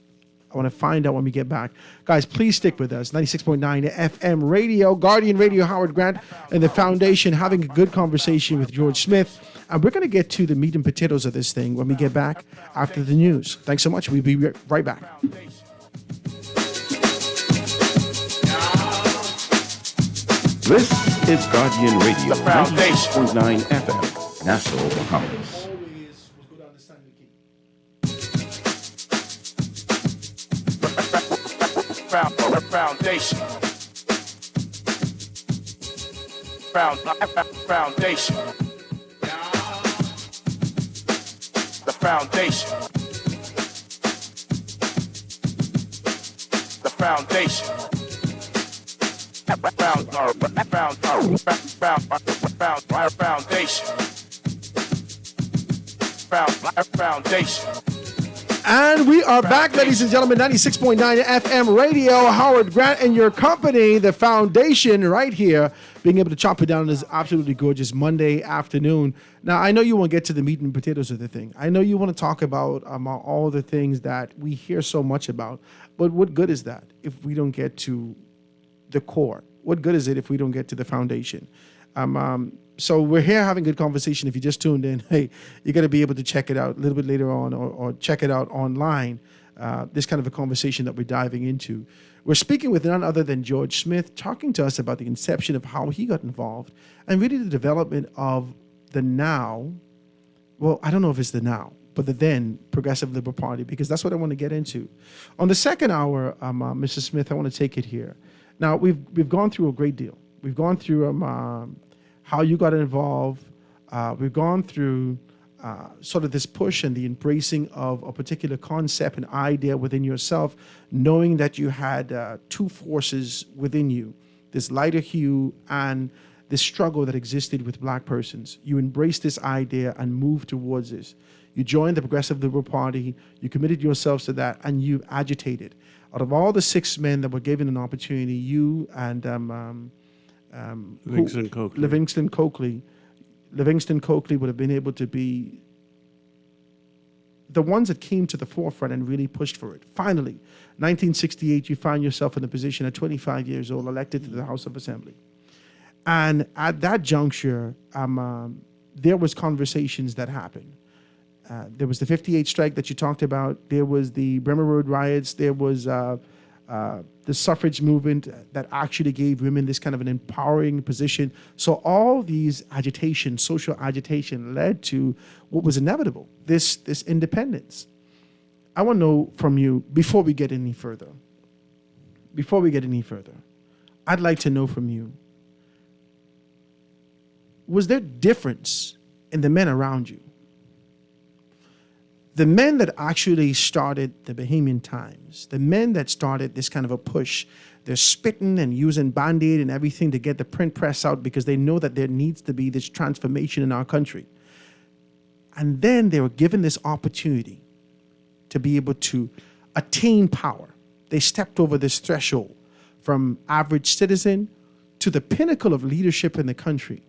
I want to find out when we get back. Guys, please stick with us. 96.9 FM radio, Guardian Radio, Howard Grant, and the Foundation having a good conversation with George Smith. And we're going to get to the meat and potatoes of this thing when we get back after the news. Thanks so much. We'll be right back. This is Guardian Radio, The Foundation. 96.9 FM, Nassau, Bahamas. Foundation. Foundation. The foundation. The foundation. Foundation. Foundation. And we are back, ladies and gentlemen. 96.9 FM radio. Howard Grant and your company, the Foundation, right here. Being able to chop it down on this absolutely gorgeous Monday afternoon. Now, I know you want to get to the meat and potatoes of the thing. I know you want to talk about all the things that we hear so much about. But what good is that if we don't get to the core? What good is it if we don't get to the foundation? So we're here having a good conversation. If you just tuned in, hey, you're going to be able to check it out a little bit later on or check it out online, this kind of a conversation that we're diving into. We're speaking with none other than George Smith, talking to us about the inception of how he got involved and really the development of the now. Well, I don't know if it's the now, but the then Progressive Liberal Party, because that's what I want to get into. On the second hour, Mr. Smith, I want to take it here. Now, we've gone through a great deal. We've gone through how you got involved. We've gone through sort of this push and the embracing of a particular concept and idea within yourself, knowing that you had two forces within you, this lighter hue and this struggle that existed with black persons. You embraced this idea and moved towards this. You joined the Progressive Liberal Party, you committed yourselves to that, and you agitated. Out of all the 6 men that were given an opportunity, you and Livingston Coakley would have been able to be the ones that came to the forefront and really pushed for it. Finally, 1968, you find yourself in a position at 25 years old, elected to the House of Assembly. And at that juncture, there was conversations that happened. There was the 58 strike that you talked about. There was the Bremer Road riots. There was the suffrage movement that actually gave women this kind of an empowering position. So all these agitation, social agitation, led to what was inevitable, this independence. I want to know from you, before we get any further, I'd like to know from you, was there difference in the men around you? The men that actually started the Bahamian Times, the men that started this kind of a push, they're spitting and using Band-Aid and everything to get the print press out because they know that there needs to be this transformation in our country. And then they were given this opportunity to be able to attain power. They stepped over this threshold from average citizen to the pinnacle of leadership in the country.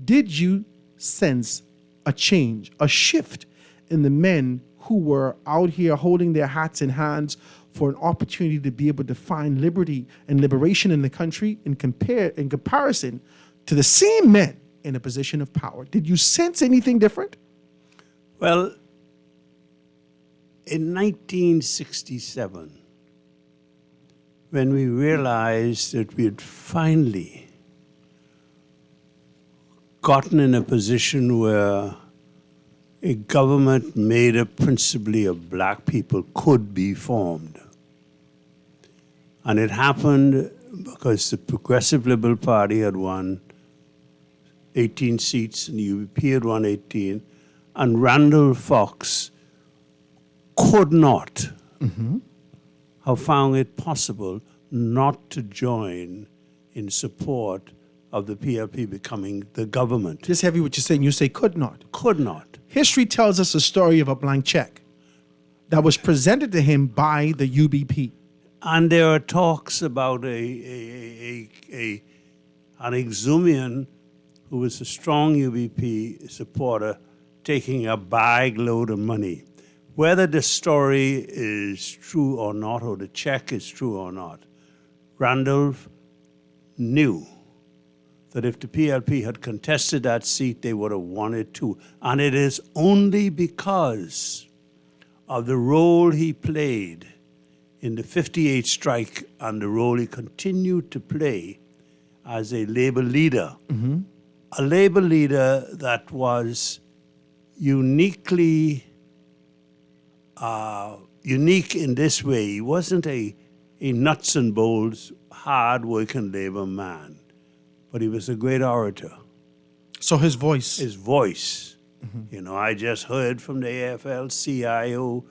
Did you sense a change, a shift in the men who were out here holding their hats in hands for an opportunity to be able to find liberty and liberation in the country in comparison to the same men in a position of power? Did you sense anything different? Well, in 1967, when we realized that we had finally gotten in a position where a government made up principally of black people could be formed. And it happened because the Progressive Liberal Party had won 18 seats and the UBP had won 18, and Randall Fox could not have found it possible not to join in support of the PLP becoming the government. Just heavy what you're saying. You say could not. Could not. History tells us a story of a blank check that was presented to him by the UBP. And there are talks about an Exumian who was a strong UBP supporter taking a bag load of money. Whether the story is true or not, or the check is true or not, Randolph knew that if the PLP had contested that seat, they would have won it too. And it is only because of the role he played in the 58 strike and the role he continued to play as a labor leader, a labor leader that was unique in this way. He wasn't a nuts and bolts, hard-working labor man, but he was a great orator. So his voice. His voice. You know, I just heard from the AFL-CIO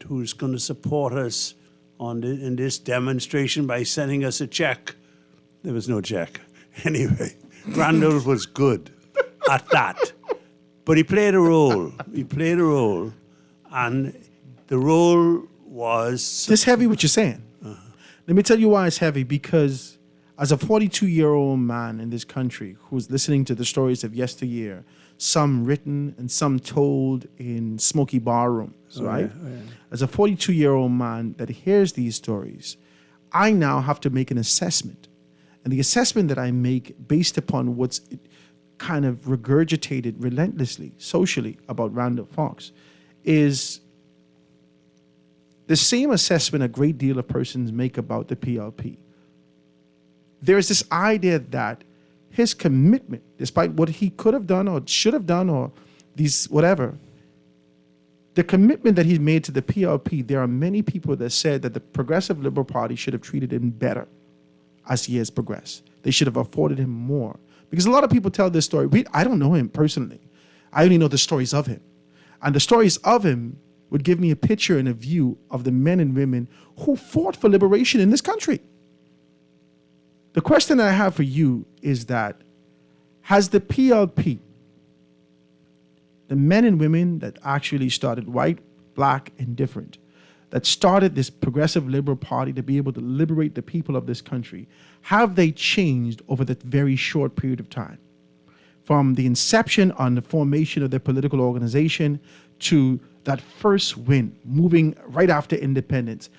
who's going to support us in this demonstration by sending us a check. There was no check. Anyway, Randolph was good at that. But he played a role. He played a role, and the role was... It's heavy what you're saying. Let me tell you why it's heavy. Because as a 42-year-old man in this country who's listening to the stories of yesteryear, some written and some told in smoky bar rooms, right? Yeah. As a 42-year-old man that hears these stories, I now have to make an assessment. And the assessment that I make based upon what's kind of regurgitated relentlessly socially about Randall Fox is the same assessment a great deal of persons make about the PLP. There's this idea that his commitment, despite what he could have done or should have done or these whatever, the commitment that he's made to the PLP, there are many people that said that the Progressive Liberal Party should have treated him better as years progressed. They should have afforded him more. Because a lot of people tell this story. I don't know him personally. I only know the stories of him. And the stories of him would give me a picture and a view of the men and women who fought for liberation in this country. The question that I have for you is that, has the PLP, the men and women that actually started, white, black, and different, that started this Progressive Liberal Party to be able to liberate the people of this country, have they changed over that very short period of time? From the inception on the formation of their political organization to that first win, moving right after independence,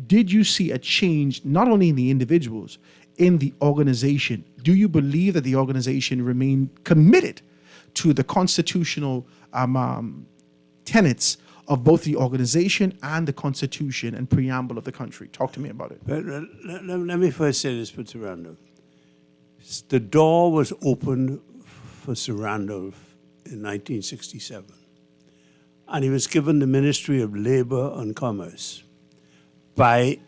did you see a change not only in the individuals, in the organization? Do you believe that the organization remained committed to the constitutional tenets of both the organization and the Constitution and preamble of the country? Talk to me about it. Let me first say this for Sir Randolph. The door was opened for Sir Randolph in 1967. And he was given the Ministry of Labour and Commerce. By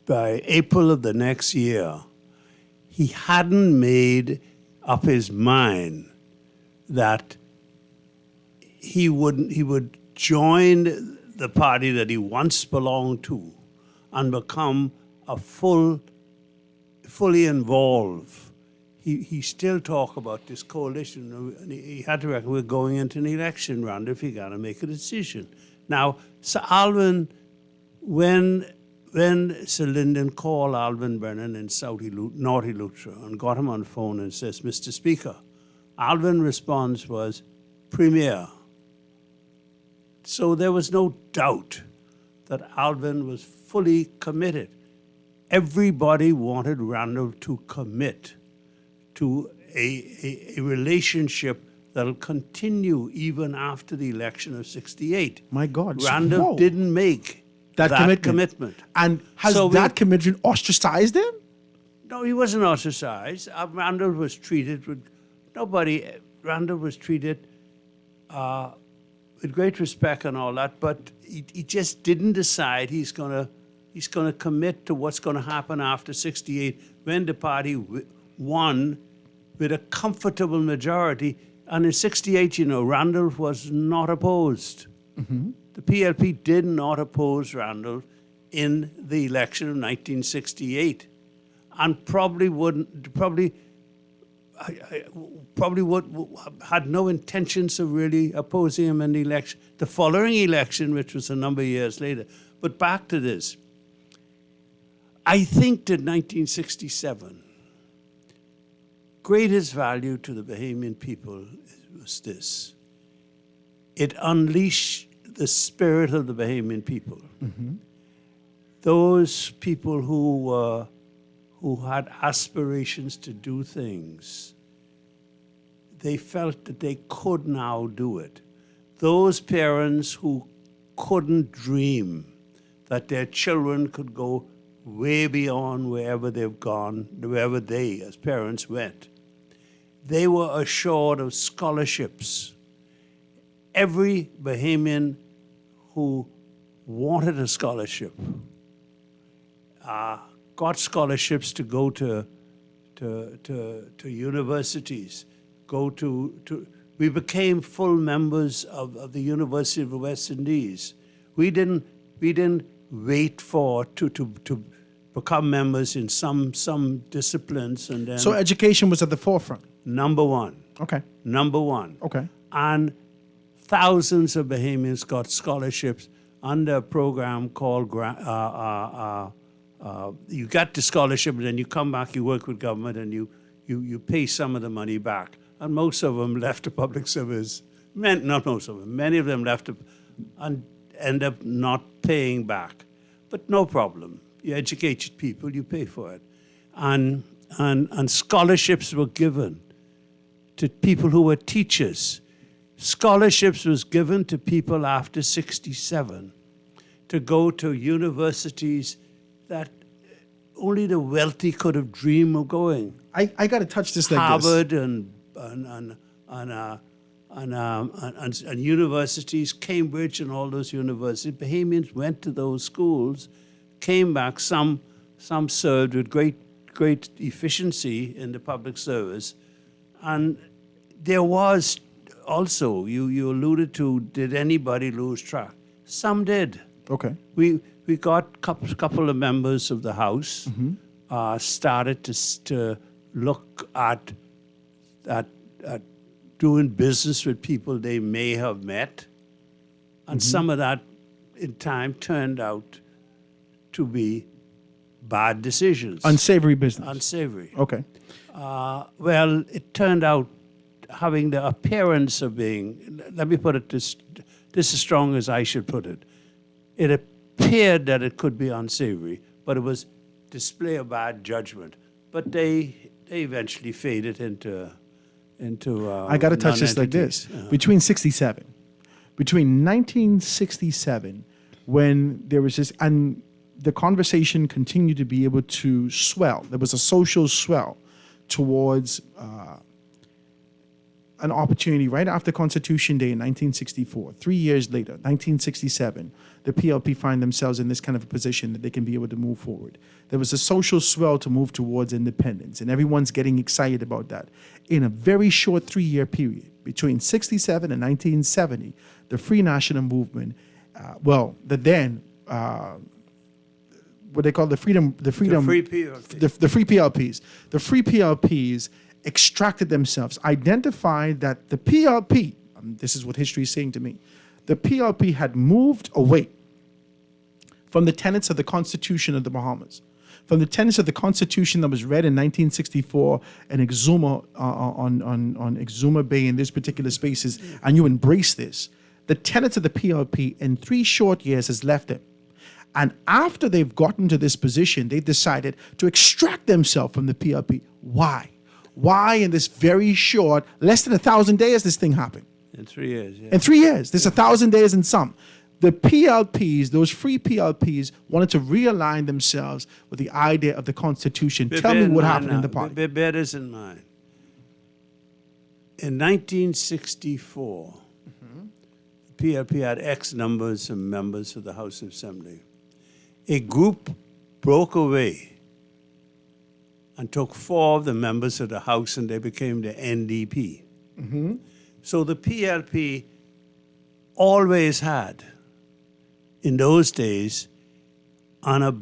April of the next year, he hadn't made up his mind that he would join the party that he once belonged to and become a fully involved. He still talk about this coalition, and he had to reckon we're going into an election round if he got to make a decision. Now, Sir Alvin, when Sir Lyndon called Alvin Brennan in Naughty Lutra and got him on the phone and says, Mr. Speaker, Alvin's response was, Premier. So there was no doubt that Alvin was fully committed. Everybody wanted Randall to commit to a relationship that'll continue even after the election of 68. My God. Randall didn't make that commitment. And has that commitment ostracized him? No, he wasn't ostracized. Randall was treated with Randall was treated with great respect and all that, but he just didn't decide he's going to commit to what's going to happen after 68 when the party won with a comfortable majority. And in 68, Randall was not opposed. Mm-hmm. The PLP did not oppose Randall in the election of 1968, and probably had no intentions of really opposing him in the election. The following election, which was a number of years later. But back to this. I think that 1967, greatest value to the Bahamian people was this. It unleashed the spirit of the Bahamian people. Mm-hmm. Those people who had aspirations to do things, they felt that they could now do it. Those parents who couldn't dream that their children could go way beyond wherever they've gone, wherever they, as parents, went, they were assured of scholarships. Every Bahamian who wanted a scholarship got scholarships to go to universities, we became full members of the University of the West Indies. We didn't wait to become members in some disciplines and then. So education was at the forefront. Number one. Okay. Number one. Okay. And thousands of Bahamians got scholarships under a program called you got the scholarship, and then you come back, you work with government, and you pay some of the money back. And most of them left the public service. Not most of them. Many of them left and end up not paying back. But no problem. You educate people, you pay for it. And scholarships were given to people who were teachers. Scholarships was given to people after 67 to go to universities that only the wealthy could have dreamed of going. I got to touch this like Harvard this. and universities, Cambridge and all those universities. Bahamians went to those schools, came back. Some served with great efficiency in the public service. And there was also, you alluded to, did anybody lose track? Some did. Okay. We got couple of members of the House started to look at doing business with people they may have met, and some of that in time turned out to be bad decisions. Unsavory business. Unsavory. Okay. Well, it turned out having the appearance of being, let me put it this as strong as I should put it. It appeared that it could be unsavory, but it was display of bad judgment. But they eventually faded into I got to touch this like this. Between 1967, when there was this, and the conversation continued to be able to swell. There was a social swell towards an opportunity right after Constitution Day in 1964. 3 years later, 1967, the PLP find themselves in this kind of a position that they can be able to move forward. There was a social swell to move towards independence, and everyone's getting excited about that. In a very short 3-year period, between 67 and 1970, the Free National Movement, what they call the Free PLPs. The Free PLPs extracted themselves, identified that the PLP, this is what history is saying to me, the PLP had moved away from the tenets of the Constitution of the Bahamas, from the tenets of the Constitution that was read in 1964 in Exuma, on Exuma Bay in these particular spaces, and you embrace this. The tenets of the PLP in 3 short years has left them. And after they've gotten to this position, they decided to extract themselves from the PLP. Why? Why in this very short, less than 1,000 days, this thing happened? In 3 years, yeah. In 3 years. There's 1,000 days and some. The PLPs, those free PLPs, wanted to realign themselves with the idea of the Constitution. Tell me what happened in the party. Bear this in mind. In 1964, the PLP had X numbers of members of the House of Assembly. A group broke away and took 4 of the members of the House, and they became the NDP. So the PLP always had, in those days, on a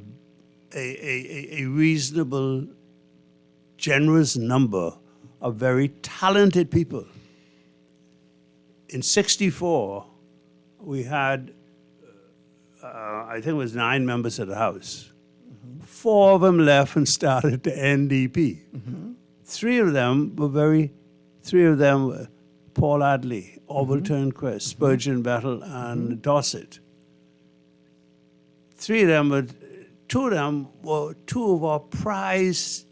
reasonable, generous number of very talented people. In 64, we had, I think it was 9 members of the House. 4 of them left and started the NDP. 3 of them were Paul Adley, Orville Turnquist, Spurgeon Battle, and Dorset. 2 of them were 2 of our prize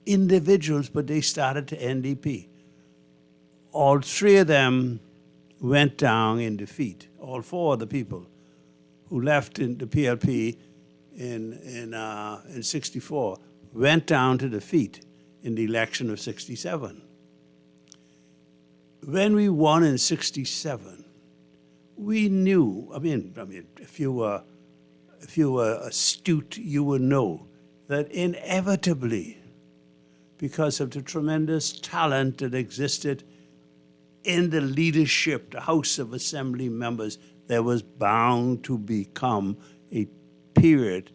individuals, but they started the NDP. All 3 of them went down in defeat. All 4 of the people who left in the PLP in 64 went down to defeat in the election of 67. When we won in 67, we knew, if you were astute, you would know that inevitably, because of the tremendous talent that existed in the leadership, the House of Assembly members, there was bound to become a period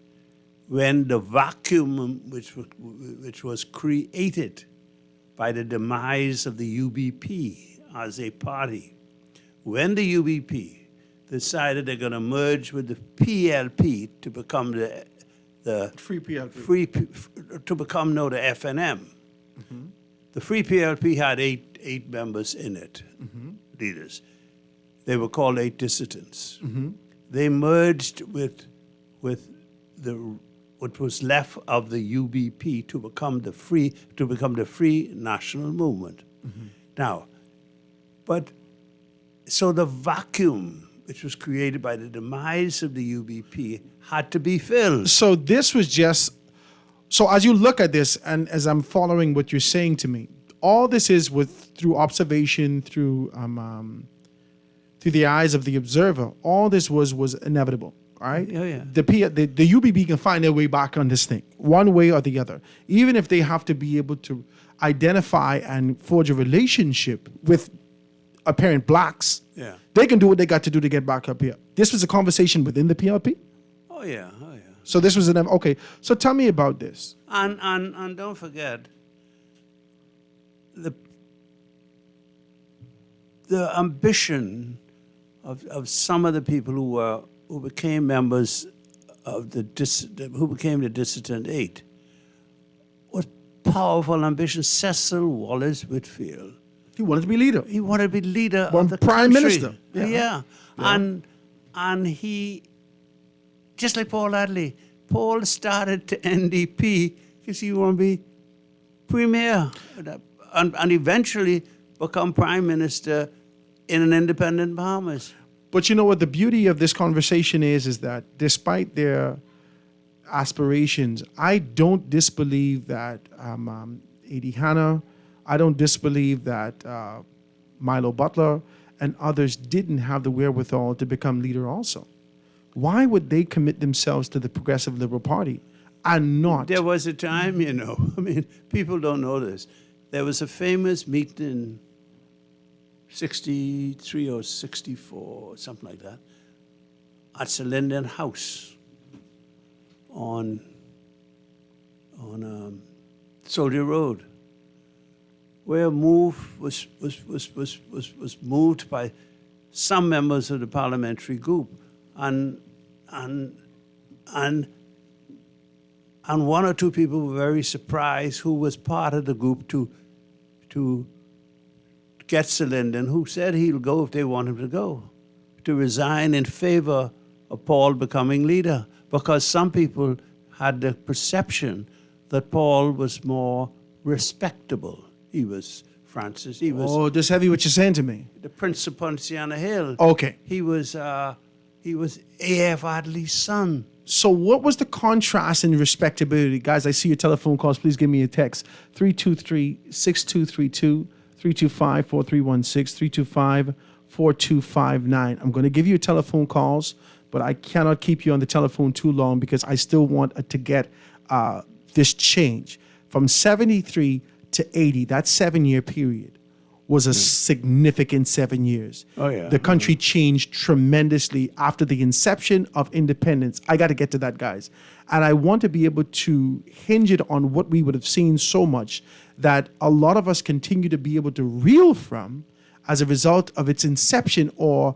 when the vacuum which was created by the demise of the UBP as a party. When the UBP decided they're going to merge with the PLP to become the Free PLP. to become the FNM. The Free PLP had eight members in it, leaders. They were called 8 dissidents. They merged with what was left of the UBP to become the Free National Movement. Now, so the vacuum which was created by the demise of the UBP had to be filled. So this was just, so as you look at this, and as I'm following what you're saying to me, all this is through observation, through the eyes of the observer. All this was inevitable, right? Yeah. The UBP can find their way back on this thing, one way or the other, even if they have to be able to identify and forge a relationship with apparent blacks. Yeah. They can do what they got to do to get back up here. This was a conversation within the PLP. Oh yeah. So this was okay. So tell me about this. And don't forget the ambition of some of the people who became members of who became the Dissident 8 was powerful ambition. Cecil Wallace Whitfield. He wanted to be leader. He wanted to be leader of the prime country. minister. Yeah. And he, just like Paul Adley, Paul started to NDP because he wanted to be premier and eventually become prime minister in an independent Bahamas. But you know what the beauty of this conversation is that despite their aspirations, I don't disbelieve that Eddie Hanna, I don't disbelieve that Milo Butler and others didn't have the wherewithal to become leader also. Why would they commit themselves to the Progressive Liberal Party and not? There was a time, I mean, people don't know this. There was a famous meeting in 63 or 64, something like that, at Sir Linden House on Soldier Road, where a move was moved by some members of the parliamentary group, and one or two people were very surprised who was part of the group to get Sir Linden, who said he'll go if they want him to go, to resign in favor of Paul becoming leader, because some people had the perception that Paul was more respectable. He was Francis. He was. Oh, just heavy what you're saying to me. The Prince of Ponciana Hill. Okay. He was A.F. Adley's son. So what was the contrast in respectability? Guys, I see your telephone calls. Please give me a text. 323-6232, 325-4316, 325-4259. I'm going to give you telephone calls, but I cannot keep you on the telephone too long because I still want to get this change. From 73 to 80, that 7-year period was a significant 7 years. Oh, yeah. The country changed tremendously after the inception of independence. I got to get to that, guys. And I want to be able to hinge it on what we would have seen so much that a lot of us continue to be able to reel from as a result of its inception or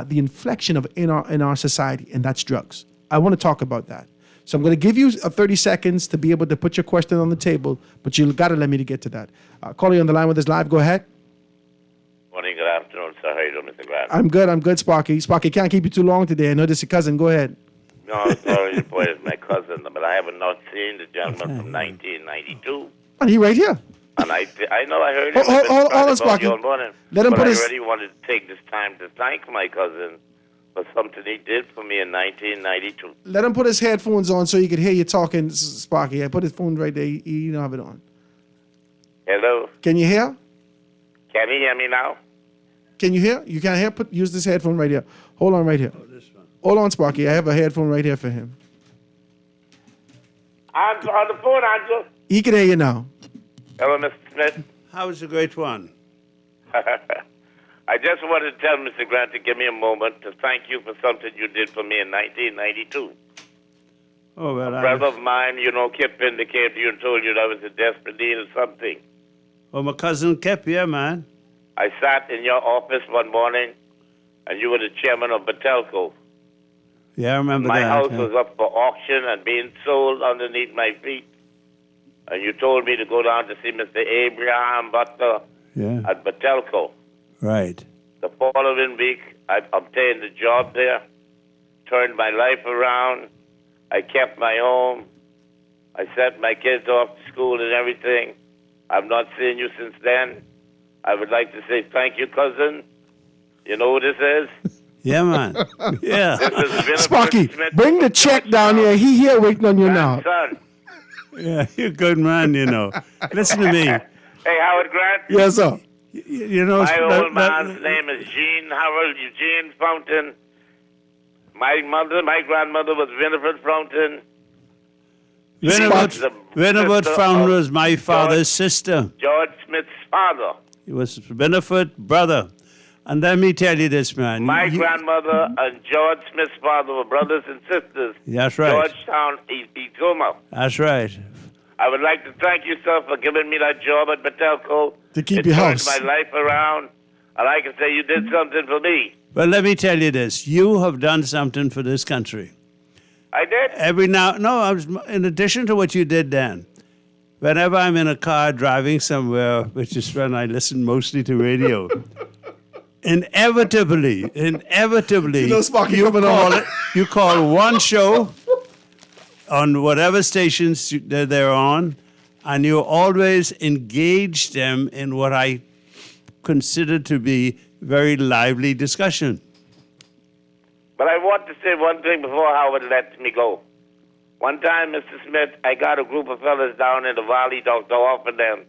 the inflection of in our society, and that's drugs. I want to talk about that. So I'm going to give you 30 seconds to be able to put your question on the table, but you got to let me to get to that. Caller, on the line with us live. Go ahead. Morning, good afternoon, sir. How you doing, Mr. Grant? I'm good, Sparky. Sparky, can't keep you too long today. I know this is your cousin. Go ahead. No, sorry, boy, it's my cousin, but I have not seen the gentleman from 1992. And he right here. And I know I heard him. Hold on, Sparky. Let him but put I his... really wanted to take this time to thank my cousin for something he did for me in 1992. Let him put his headphones on so he could hear you talking, Sparky. I put his phone right there. You don't have it on. Hello? Can you hear? Can you hear me now? Can you hear? You can't hear? Use this headphone right here. Hold on right here. Hold on, Sparky. I have a headphone right here for him. I'm on the phone, Angel. He can hear you now. Hello, Mr. Smith. How was the great one? I just wanted to tell Mr. Grant to give me a moment to thank you for something you did for me in 1992. Oh, well, A brother of mine, Kip indicated to you and told you that I was in desperate need of something. Well, my cousin Kip, yeah, man. I sat in your office one morning, and you were the chairman of Batelco. Yeah, I remember My that. house yeah. was up for auction and being sold underneath my feet. And you told me to go down to see Mr. Abraham Butler Yeah. at Batelco. Right. The following week, I obtained a job there, turned my life around. I kept my home. I sent my kids off to school and everything. I've not seen you since then. I would like to say thank you, cousin. You know who this is? Yeah, man. Yeah. This is Winifred Sparky, Smith. bring the check down here. He here waiting on you now. Son. Yeah, you're a good man, you know. Listen to me. Hey, Howard Grant. Yes, sir. You know, My old man's name is Jean Harold Eugene Fountain. My grandmother was Winifred Fountain. Winifred Fountain was my father's sister. George Smith's father. He was Winifred's brother. And let me tell you this, man. My grandmother and George Smith's father were brothers and sisters. That's right. Georgetown, Etoma. That's right. I would like to thank you, sir, for giving me that job at Batelco. To keep it your turned house. my life around. And I can say you did something for me. Well, let me tell you this. You have done something for this country. I did? In addition to what you did then, whenever I'm in a car driving somewhere, which is when I listen mostly to radio, inevitably, You know Sparky you coming call on. it, you call one show on whatever stations that they're on, and you always engage them in what I consider to be very lively discussion. But I want to say one thing before Howard lets me go. One time, Mr. Smith, I got a group of fellas down in the valley, Dr. Offendam.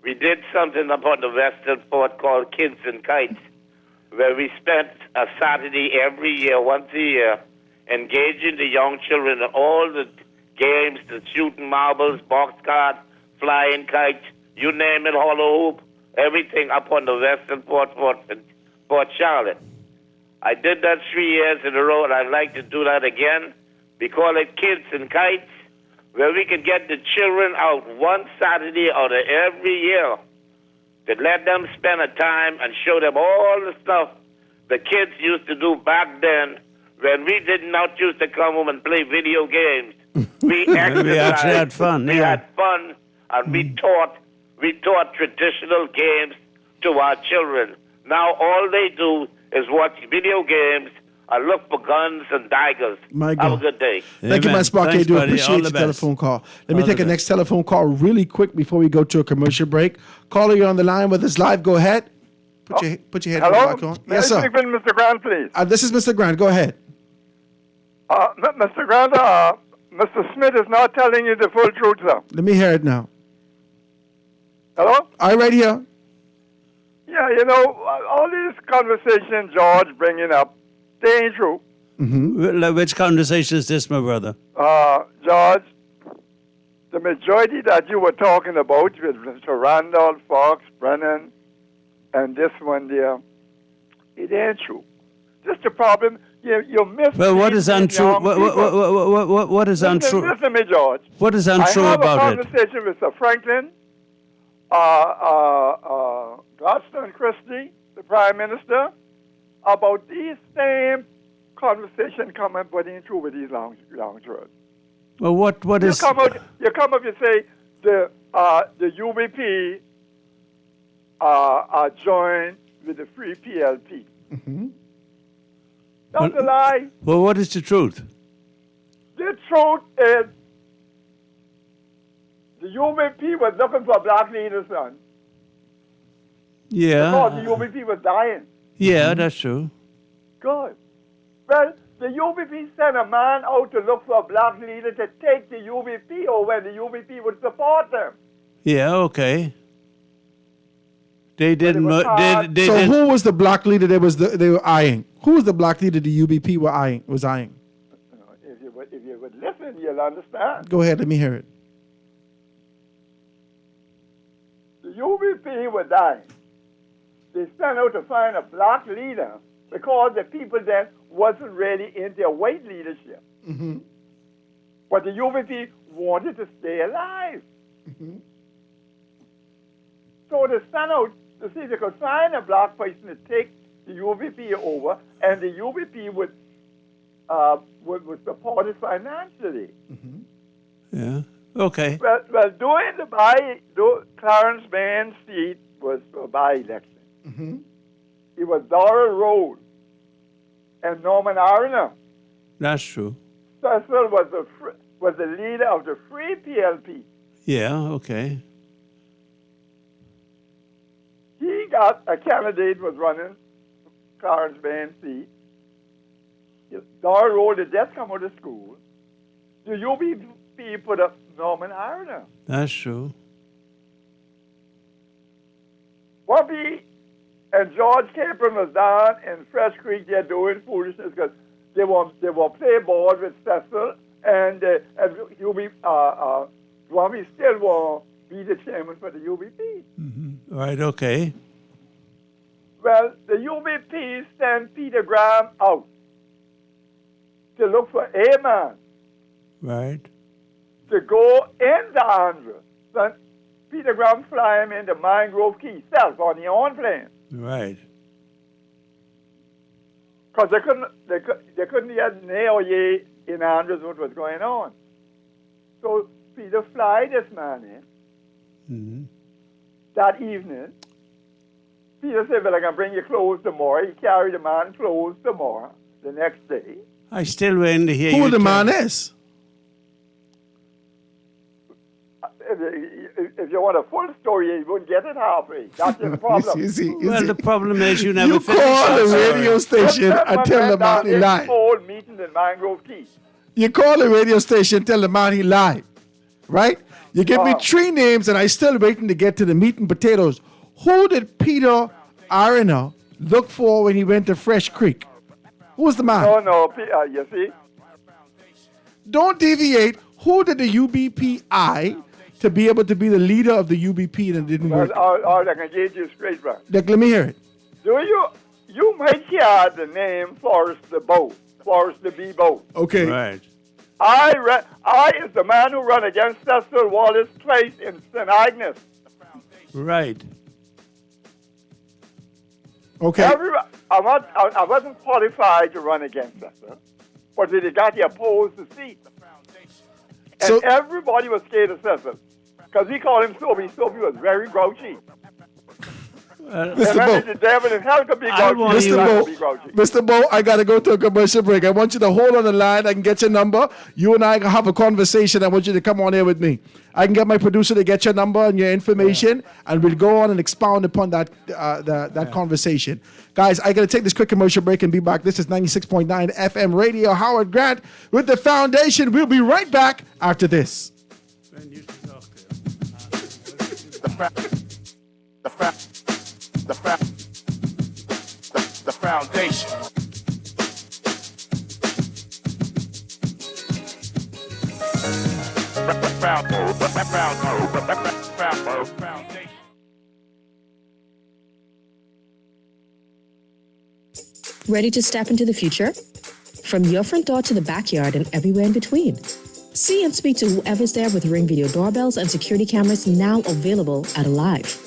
We did something up on the western fort called Kids and Kites, where we spent a Saturday every year, once a year, engaging the young children in all the games, the shooting marbles, box card, flying kites, you name it, hollow hoop, everything up on the western fort in Port Charlotte. I did that 3 years in a row, and I'd like to do that again. We call it Kids and Kites, where we can get the children out one Saturday out of every year to let them spend a time and show them all the stuff the kids used to do back then when we did not used to come home and play video games. We exercised. We actually had fun, We yeah. had fun, and we taught traditional games to our children. Now all they do is watch video games and look for guns and daggers. My Have God. a good day. Thank you, man, Sparky. I Thanks, do buddy. All appreciate the your best. telephone call. Let me All take the a next telephone call really quick before we go to a commercial break. Caller, you're on the line with us live. Go ahead. Put your headphones Hello? back on. May Yes, I sir. speak with Mr. Grant, please? This is Mr. Grant. Go ahead. Mr. Grant, Mr. Smith is not telling you the full truth, sir. Let me hear it now. Hello? I right here. Yeah, you know, all these conversations George bringing up, they ain't true. Which conversation is this, my brother? George, the majority that you were talking about with Mr. Randolph, Fox, Brennan, and this one there, it ain't true. Just the problem, you miss. Well, what is untrue? What is untrue? Listen to me, George. What is untrue I about have it? a conversation with Sir Franklin, Gladstone Christie, the Prime Minister, about these same conversation coming, but ain't true with these long words. Well, what is? You come up, you say the UBP are joined with the Free PLP. That's a lie. Well, what is the truth? The truth is the UBP was looking for black leaders, son. Yeah. Because the UBP was dying. Yeah, that's true. Good. Well, the UBP sent a man out to look for a black leader to take the UBP over, and the UBP would support them. Yeah, okay. They didn't. They So didn't. who was the black leader they were eyeing? Who was the black leader the UBP was eyeing? If you would listen, you'll understand. Go ahead. Let me hear it. The UBP were dying. They sent out to find a black leader because the people then wasn't really in their white leadership. But the UBP wanted to stay alive. So they stand out to see if they could find a black person to take the UBP over, and the UBP would support it financially. Yeah. Okay. Well, during Clarence Bain's seat was a by-election. It was Doral Road and Norman Arena. That's true. Cecil was the leader of the Free PLP. Yeah. Okay. He got a candidate was running Clarence Bain's seat. Doral Road had just come out of school. The UBP put up Norman Arena. That's true. Bobby and George Capron was down in Fresh Creek. They're doing foolishness because they were play ball with Cecil, and Bobby still won't be the chairman for the UBP. Right. Okay. Well, the UBP sent Peter Graham out to look for a man Right. to go into Andrews. Then Peter Graham fly him into Mangrove Key, self on the own plane. Right. Because they couldn't get nay or yea in Andrews what was going on. So Peter fly this man in that evening. Peter said, well, I can bring you clothes tomorrow. He carried the man clothes tomorrow, the next day. I still waiting to hear Who you the tell- man is? If you want a full story, you wouldn't get it halfway. That's the problem. Well, the problem is you never You finish call that the story. radio station and tell the man he lied. Whole meeting in Mangrove Key. You call the radio station, tell the man he lied, right? You give me 3 names, and I still waiting to get to the meat and potatoes. Who did Peter Arena look for when he went to Fresh Creek? Who was the man? No, you see? Don't deviate. Who did the UBPI to be able to be the leader of the UBP and it didn't Well, work? all I can get you straight, bro. Let me hear it. You might hear the name Forrest the B. Boat. Okay. Right. I is the man who ran against Cecil Wallace twice in St. Agnes. Right. Okay. I wasn't qualified to run against Cecil, but they got the opposed the seat. And everybody was scared of Cecil because we called him Soapy. Soapy was very grouchy. Mr. The devil in hell could be grouchy. Mr. Bo, I got to go to a commercial break. I want you to hold on the line. I can get your number. You and I can have a conversation. I want you to come on here with me. I can get my producer to get your number and your information, and we'll go on and expound upon that conversation. Guys, I got to take this quick commercial break and be back. This is 96.9 FM Radio. Howard Grant with the Foundation. We'll be right back after this. The foundation. Ready to step into the future? From your front door to the backyard and everywhere in between. See and speak to whoever's there with Ring Video doorbells and security cameras now available at Alive.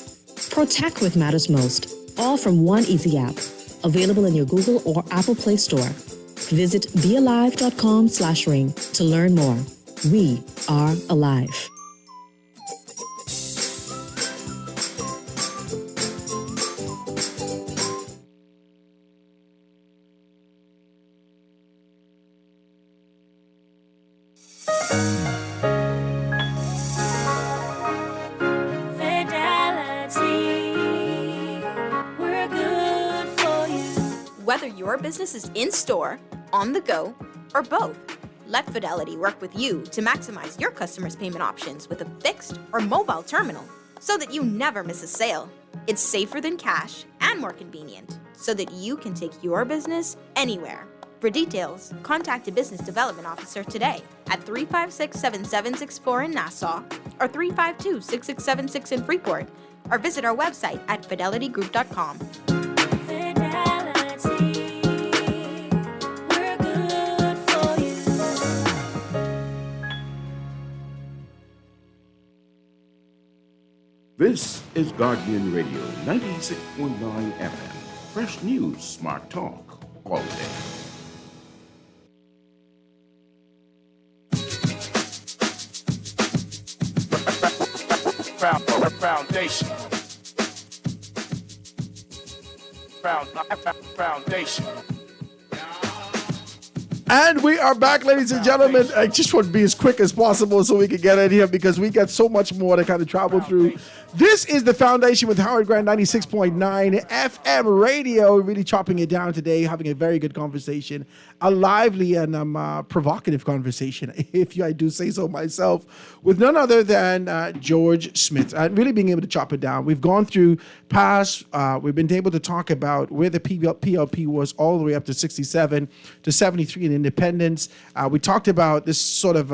Protect what matters most, all from one easy app, available in your Google or Apple Play Store. Visit bealive.com/ring to learn more. We are alive. Whether your business is in store, on the go, or both, let Fidelity work with you to maximize your customers' payment options with a fixed or mobile terminal so that you never miss a sale. It's safer than cash and more convenient so that you can take your business anywhere. For details, contact a business development officer today at 356-7764 in Nassau or 352-6676 in Freeport, or visit our website at fidelitygroup.com. This is Guardian Radio 96.9 FM. Fresh news, smart talk, all day. Foundation. Foundation. And we are back, ladies and gentlemen. I just want to be as quick as possible so we can get in here because we got so much more to kind of travel through. This is the Foundation with Howard Grant, 96.9 FM radio. Really chopping it down today, having a very good conversation, a lively and provocative conversation, if I do say so myself, with none other than George Smith. Really being able to chop it down. We've gone through past, we've been able to talk about where the PLP was all the way up to 67 to 73 in independence. We talked about this sort of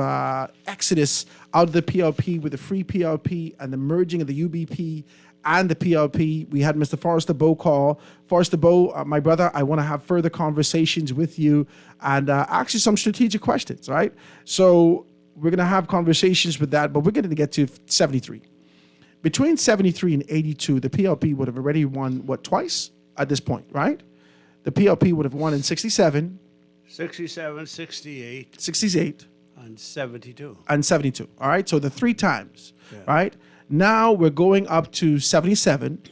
exodus out of the PLP with the free PLP and the merging of the UBP and the PLP. We had Mr. Forrester Bowe call. Forrester Bowe, my brother, I want to have further conversations with you and actually some strategic questions, right? So we're going to have conversations with that, but we're going to get to 73. Between 73 and 82, the PLP would have already won, twice at this point, right? The PLP would have won in 67. 67, 68. 68. And 72. And 72. All right. So the three times, right? Now we're going up to 77.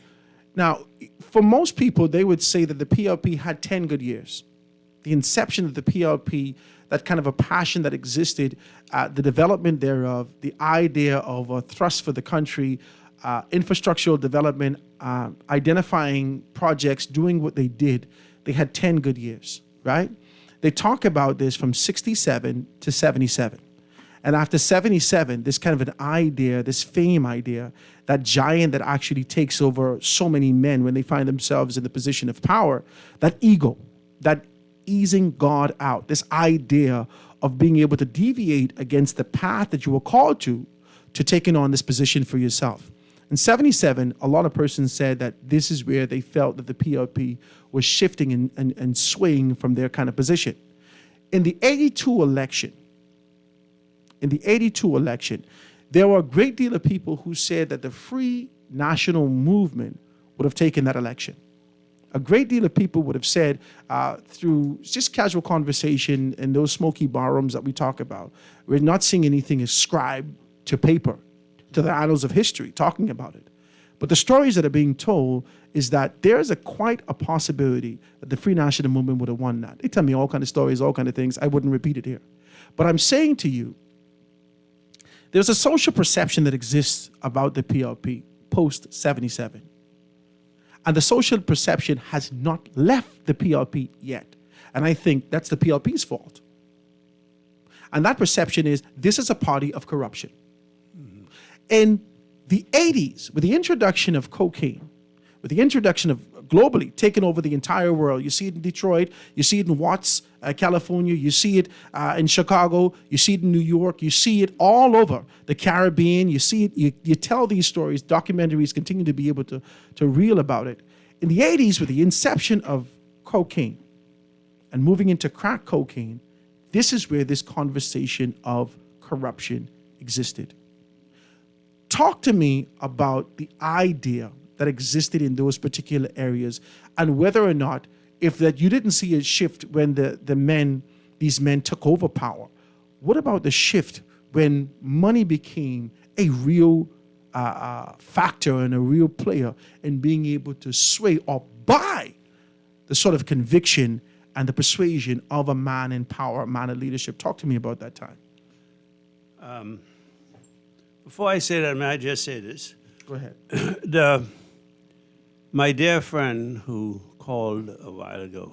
Now, for most people, they would say that the PLP had 10 good years. The inception of the PLP, that kind of a passion that existed, the development thereof, the idea of a thrust for the country, infrastructural development, identifying projects, doing what they did, they had 10 good years, right? They talk about this from 67 to 77. And after 77, this kind of an idea, this fame idea, that giant that actually takes over so many men when they find themselves in the position of power, that ego, that easing God out, this idea of being able to deviate against the path that you were called to taking on this position for yourself. In 77, a lot of persons said that this is where they felt that the PLP was shifting and swaying from their kind of position. In the 82 election, there were a great deal of people who said that the Free National Movement would have taken that election. A great deal of people would have said through just casual conversation in those smoky barrooms that we talk about, we're not seeing anything ascribed to paper, to the annals of history, talking about it. But the stories that are being told is that there's quite a possibility that the Free National Movement would have won that. They tell me all kind of stories, all kind of things. I wouldn't repeat it here. But I'm saying to you, there's a social perception that exists about the PLP post-77. And the social perception has not left the PLP yet. And I think that's the PLP's fault. And that perception is this is a party of corruption. In the 80s, with the introduction of cocaine, with the introduction of globally taking over the entire world, you see it in Detroit, you see it in Watts, California, you see it in Chicago, you see it in New York, you see it all over the Caribbean, you see it, you tell these stories, documentaries continue to be able to reel about it. In the 80s, with the inception of cocaine and moving into crack cocaine, this is where this conversation of corruption existed. Talk to me about the idea that existed in those particular areas and whether or not, if that you didn't see a shift when these men took over power, what about the shift when money became a real factor and a real player in being able to sway or buy the sort of conviction and the persuasion of a man in power, a man in leadership? Talk to me about that time. Before I say that, may I just say this? Go ahead. My dear friend who called a while ago,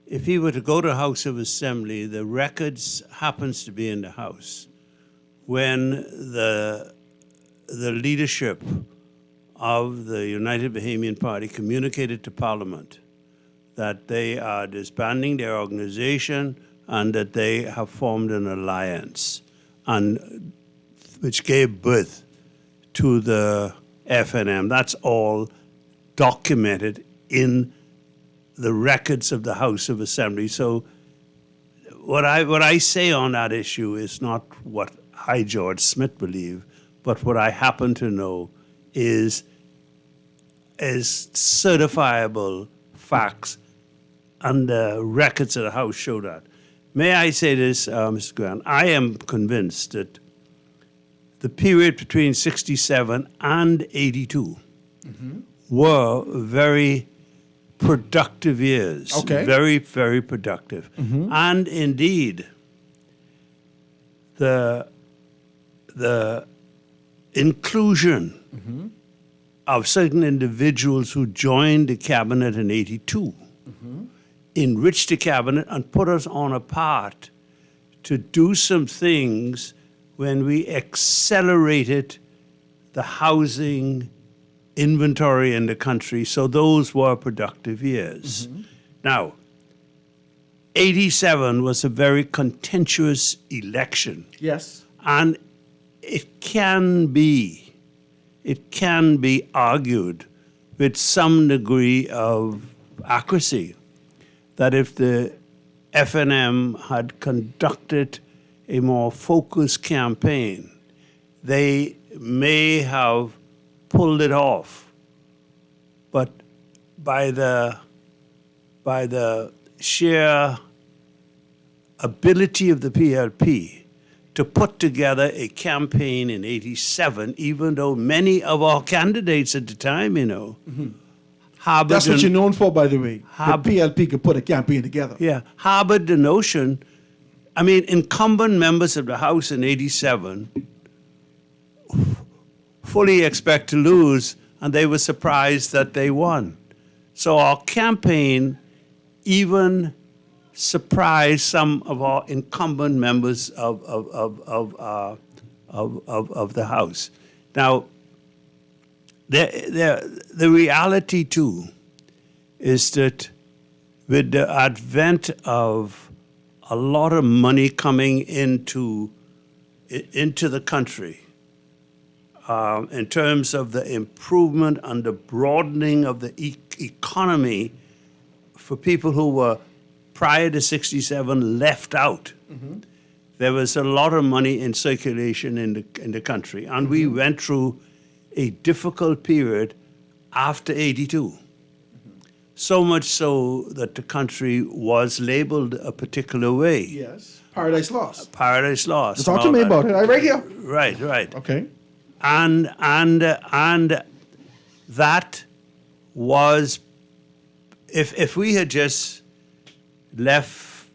if he were to go to House of Assembly, the records happens to be in the House when the leadership of the United Bahamian Party communicated to Parliament that they are disbanding their organization and that they have formed an alliance, and which gave birth to the FNM. That's all documented in the records of the House of Assembly. So what I say on that issue is not what I, George Smith, believe, but what I happen to know is certifiable facts, and the records of the House show that. May I say this, Mr. Grant? I am convinced that the period between 67 and 82 were very productive years. Okay. Very, very productive. And indeed, the inclusion of certain individuals who joined the cabinet in 82 enriched the cabinet and put us on a path to do some things when we accelerated the housing inventory in the country. So those were productive years. Now, 87 was a very contentious election. Yes. And it can be argued with some degree of accuracy that if the FNM had conducted a more focused campaign, they may have pulled it off. But by the sheer ability of the PLP to put together a campaign in 87, even though many of our candidates at the time, harbored... That's what you're known for, by the way. The PLP could put a campaign together. Yeah, harbored the notion. I mean, incumbent members of the House in 87 fully expect to lose, and they were surprised that they won. So our campaign even surprised some of our incumbent members of the House. Now, the reality too is that with the advent of a lot of money coming into the country, in terms of the improvement and the broadening of the economy for people who were prior to 67 left out. There was a lot of money in circulation in the country, and we went through a difficult period after 82. So much so that the country was labeled a particular way. Yes. Paradise Lost. Paradise Lost. Talk to me about it. I right here. Right. Okay. And that was, if we had just left,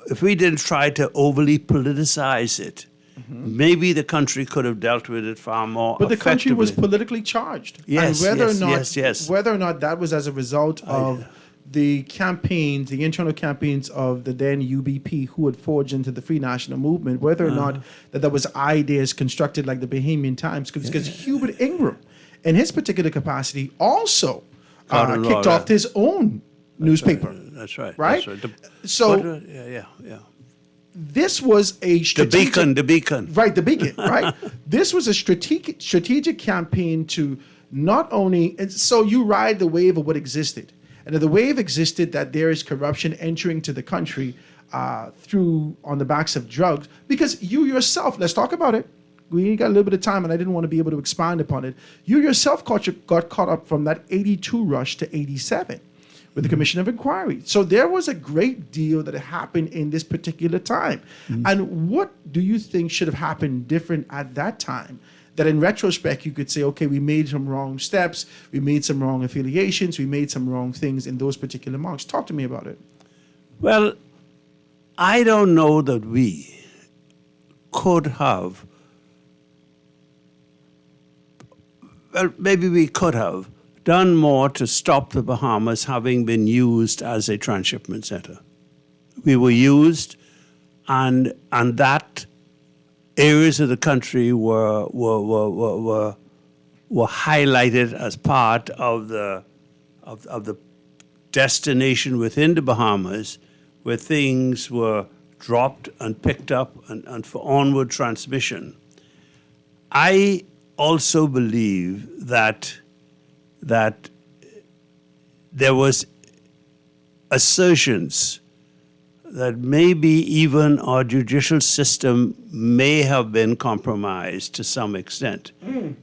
if we didn't try to overly politicize it, maybe the country could have dealt with it far more But the country was effectively. politically charged. Yes, and whether yes. whether or not that was as a result of the campaigns, the internal campaigns of the then UBP who had forged into the Free National Movement, whether or not that was ideas constructed like the Bahamian Times, because Hubert Ingram, in his particular capacity, also kicked off his own newspaper. That's right. Right? That's right. So yeah. this was a strategic... The Beacon. Right, the Beacon, right? This was a strategic campaign to not only... And so you ride the wave of what existed. And if the wave existed that there is corruption entering to the country through on the backs of drugs, because you yourself, let's talk about it. We got a little bit of time and I didn't want to be able to expand upon it. You yourself got caught up from that 82 rush to 87 with the Commission of Inquiry. So there was a great deal that happened in this particular time. And what do you think should have happened different at that time? That in retrospect, you could say, okay, we made some wrong steps, we made some wrong affiliations, we made some wrong things in those particular marks. Talk to me about it. Well, I don't know that we could have, well, maybe we could have done more to stop the Bahamas having been used as a transshipment center. We were used, and that areas of the country were highlighted as part of the destination within the Bahamas, where things were dropped and picked up and for onward transmission. I also believe that there was assertions that maybe even our judicial system may have been compromised to some extent,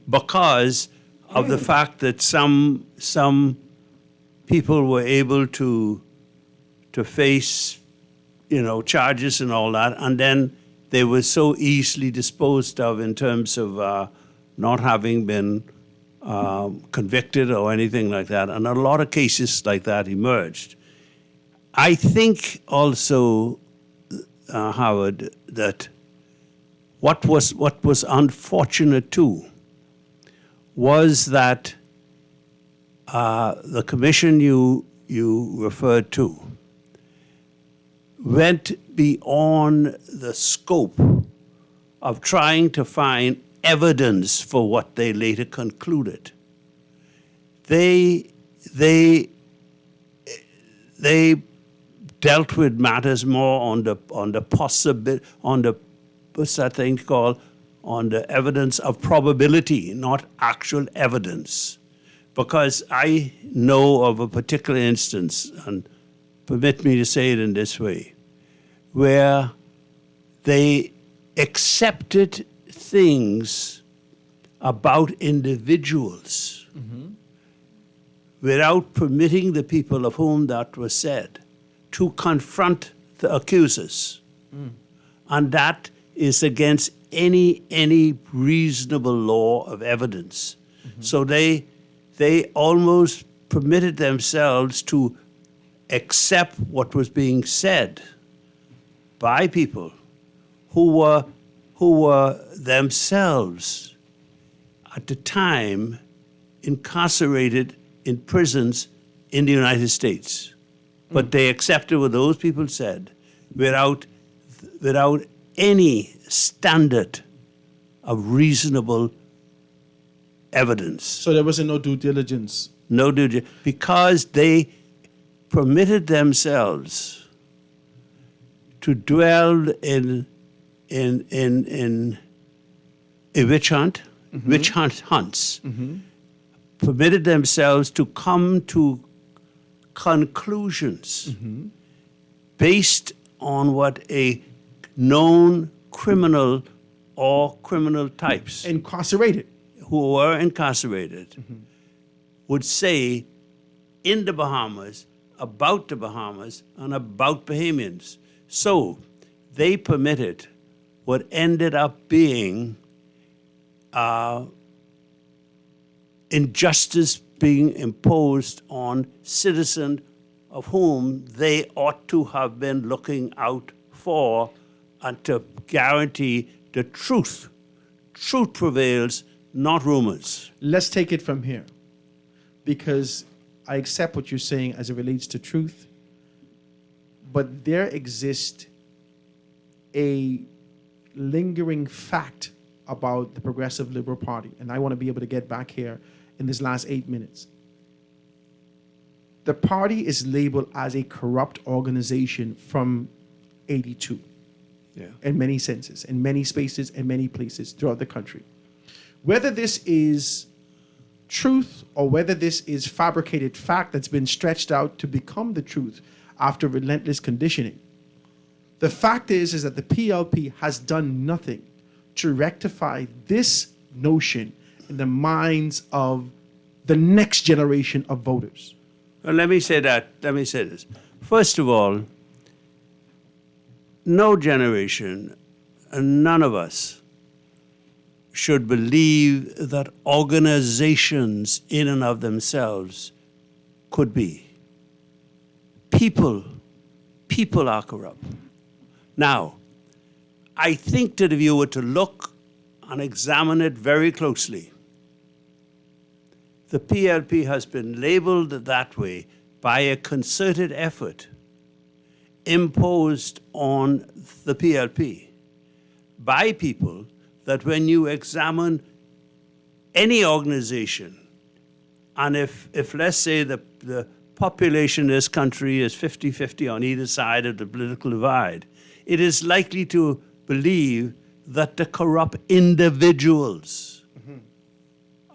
because of the fact that some people were able to face, charges and all that, and then they were so easily disposed of in terms of not having been convicted or anything like that. And a lot of cases like that emerged. I think also, Howard, that what was unfortunate too was that the commission you referred to went beyond the scope of trying to find evidence for what they later concluded. They dealt with matters more on the what's that thing called, on the evidence of probability, not actual evidence. Because I know of a particular instance, and permit me to say it in this way, where they accepted things about individuals without permitting the people of whom that was said to confront the accusers. And that is against any reasonable law of evidence. So they almost permitted themselves to accept what was being said by people who were themselves at the time incarcerated in prisons in the United States. But they accepted what those people said without any standard of reasonable evidence. So there wasn't no due diligence. No due diligence, because they permitted themselves to dwell in a witch hunt, hunts, permitted themselves to come to conclusions based on what a known criminal or criminal types incarcerated, who were incarcerated, would say in the Bahamas, about the Bahamas, and about Bahamians. So they permitted what ended up being injustice being imposed on citizens of whom they ought to have been looking out for and to guarantee the truth. Truth prevails, not rumors. Let's take it from here, because I accept what you're saying as it relates to truth, but there exists a lingering fact about the Progressive Liberal Party, and I want to be able to get back here in this last 8 minutes. The party is labeled as a corrupt organization from 82. In many senses, in many spaces, in many places throughout the country. Whether this is truth or whether this is fabricated fact that's been stretched out to become the truth after relentless conditioning, the fact is that the PLP has done nothing to rectify this notion in the minds of the next generation of voters. Well, let me say this. First of all, no generation, and none of us, should believe that organizations in and of themselves could be. People are corrupt. Now, I think that if you were to look and examine it very closely, the PLP has been labeled that way by a concerted effort imposed on the PLP by people that when you examine any organization, and if let's say the population in this country is 50-50 on either side of the political divide, it is likely to believe that the corrupt individuals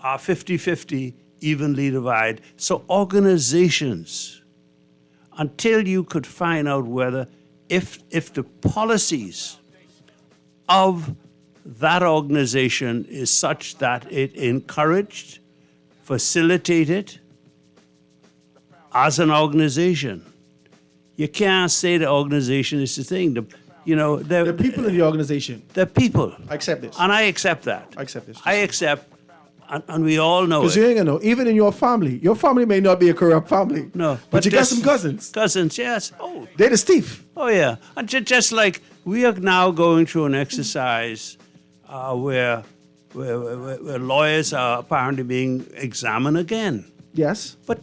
are 50-50 evenly divided. So organizations, until you could find out whether if the policies of that organization is such that it encouraged facilitate it as an organization. You can't say the organization is the thing. The people in the organization. The people. I accept this. And I accept that. I accept this. I accept, and we all know Because it. you ain't gonna know. Even in your family may not be a corrupt family. No, But you got this- some cousins. Cousins, yes. Oh, They're the thief. oh yeah. And just like we are now going through an exercise where lawyers are apparently being examined again. Yes. But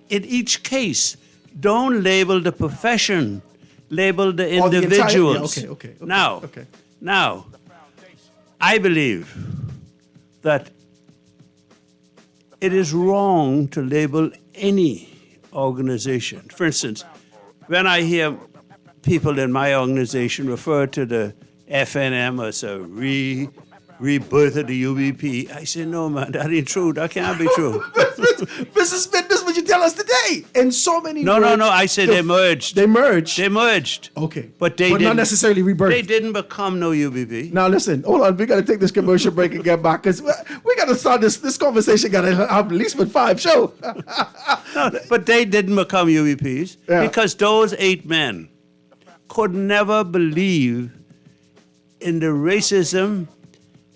in each case, don't label the profession, label the Or the entire- individuals. yeah, okay. Now, I believe that it is wrong to label any organization. For instance, when I hear people in my organization refer to the FNM as a rebirth of the UBP, I say, no, man, that ain't true. That can't be true. Mrs. Smith, this is what you tell us today. In so many No, words, I said they merged. They merged. They merged. Okay. But they not didn't necessarily rebirth. They didn't become no UBP. Now listen, hold on. We got to take this commercial break and get back because we got to start this conversation. Got to have at least with 5 show. No, but they didn't become UBPs because those 8 men could never believe in the racism,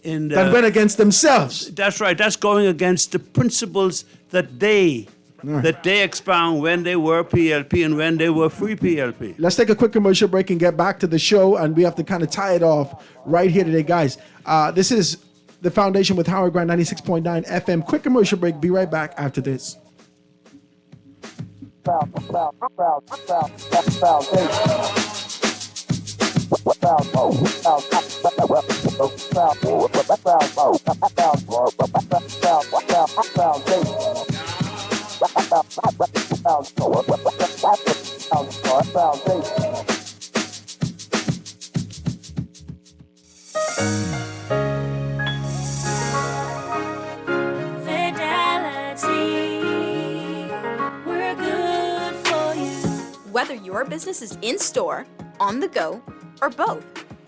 in the, that went against themselves. That's right. That's going against the principles that they expound when they were PLP and when they were free PLP. Let's take a quick commercial break and get back to the show, and we have to kind of tie it off right here today, guys. This is the Foundation with Howard Grant, 96.9 FM. Quick commercial break. Be right back after this. We're good for you. Whether your business is in store, on the go, or both,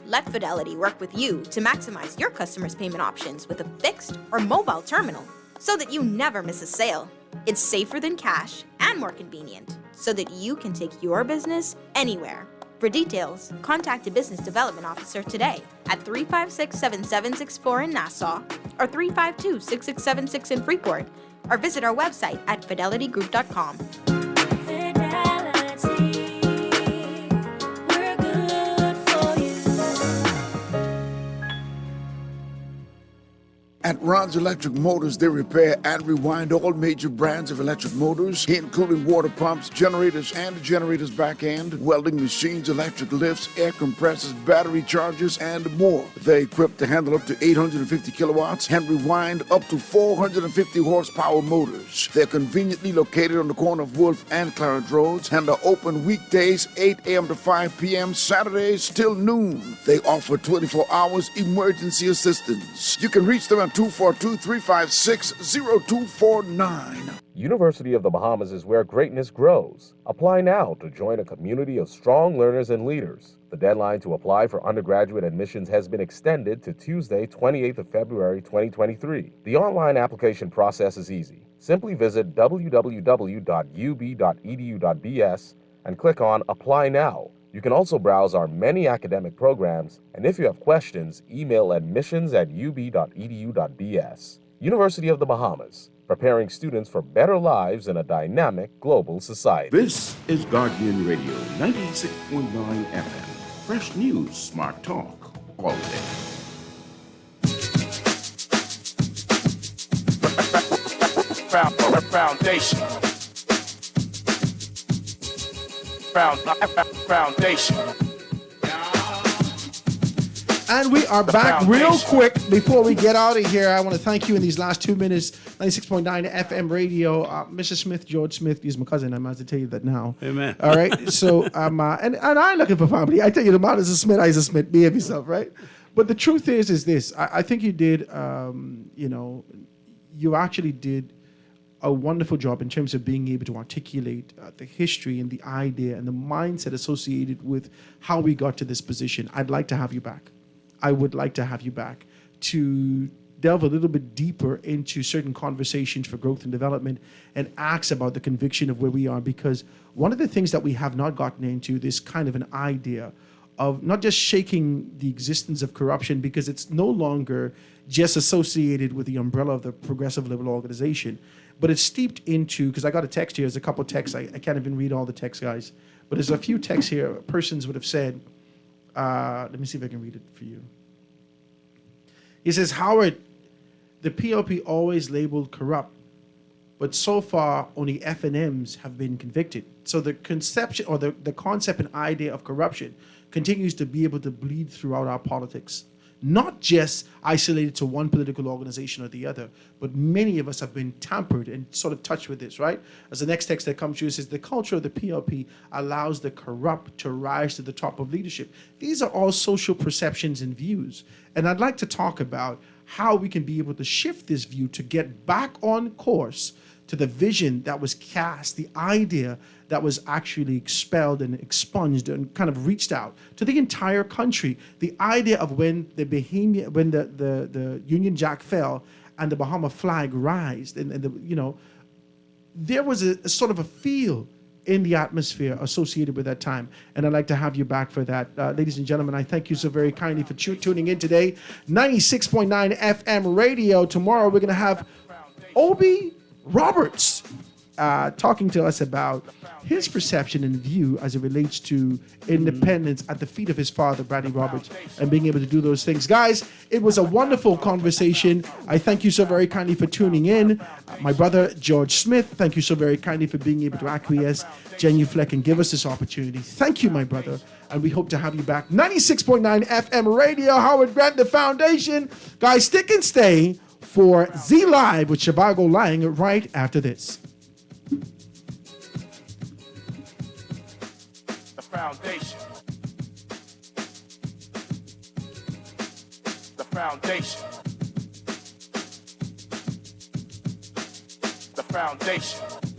let Fidelity work with you to maximize your customers' payment options with a fixed or mobile terminal so that you never miss a sale. It's safer than cash and more convenient so that you can take your business anywhere. For details, contact a business development officer today at 356-7764 in Nassau or 352-6676 in Freeport, or visit our website at fidelitygroup.com. At Ron's Electric Motors, they repair and rewind all major brands of electric motors, including water pumps, generators, and the generator's back end, welding machines, electric lifts, air compressors, battery chargers, and more. They're equipped to handle up to 850 kilowatts and rewind up to 450 horsepower motors. They're conveniently located on the corner of Wolf and Clarence Roads and are open weekdays 8 a.m. to 5 p.m., Saturdays till noon. They offer 24 hours emergency assistance. You can reach them at 242-356-0249. University of the Bahamas is where greatness grows. Apply now to join a community of strong learners and leaders. The deadline to apply for undergraduate admissions has been extended to Tuesday, 28th of February, 2023. The online application process is easy. Simply visit www.ub.edu.bs and click on Apply Now. You can also browse our many academic programs, and if you have questions, email admissions@ub.edu.bs. University of the Bahamas, preparing students for better lives in a dynamic global society. This is Guardian Radio, 96.9 FM. Fresh news, smart talk, all day. Foundation. Foundation. And we are back real quick before we get out of here. I want to thank you in these last 2 minutes. 96.9 FM radio. Mrs. Smith, George Smith, he's my cousin. I'm about to tell you that now. Amen. All right. So, and I'm looking for family. I tell you, the man is a Smith, I is a Smith. Behave yourself, right? But the truth is this. I think you did, you actually did a wonderful job in terms of being able to articulate the history and the idea and the mindset associated with how we got to this position. I'd like to have you back. I would like to have you back to delve a little bit deeper into certain conversations for growth and development and ask about the conviction of where we are, because one of the things that we have not gotten into, this kind of an idea of not just shaking the existence of corruption, because it's no longer just associated with the umbrella of the Progressive Liberal Organization, but it's steeped into, because I got a text here, there's a couple texts, I can't even read all the texts, guys, but there's a few texts here, persons would have said, let me see if I can read it for you. He says, Howard, the PLP always labeled corrupt, but so far only F&Ms have been convicted. So the conception or the concept and idea of corruption continues to be able to bleed throughout our politics. Not just isolated to one political organization or the other, but many of us have been tampered and sort of touched with this, right? As the next text that comes through says, the culture of the PLP allows the corrupt to rise to the top of leadership. These are all social perceptions and views. And I'd like to talk about how we can be able to shift this view to get back on course to the vision that was cast, the idea that was actually expelled and expunged and kind of reached out to the entire country. The idea of when the Union Jack fell and the Bahama flag rised, and there was a sort of a feel in the atmosphere associated with that time. And I'd like to have you back for that. Ladies and gentlemen, I thank you so very kindly for tuning in today. 96.9 FM radio. Tomorrow we're going to have Obi Roberts talking to us about his perception and view as it relates to independence at the feet of his father, Bradley Roberts, and being able to do those things. Guys, it was a wonderful conversation. I thank you so very kindly for tuning in. My brother, George Smith, thank you so very kindly for being able to acquiesce, genuflect, and give us this opportunity. Thank you, my brother, and we hope to have you back. 96.9 FM radio, Howard Grant, the Foundation. Guys, stick and stay for Z Live with Shivago Lang right after this. The foundation. The foundation. The foundation.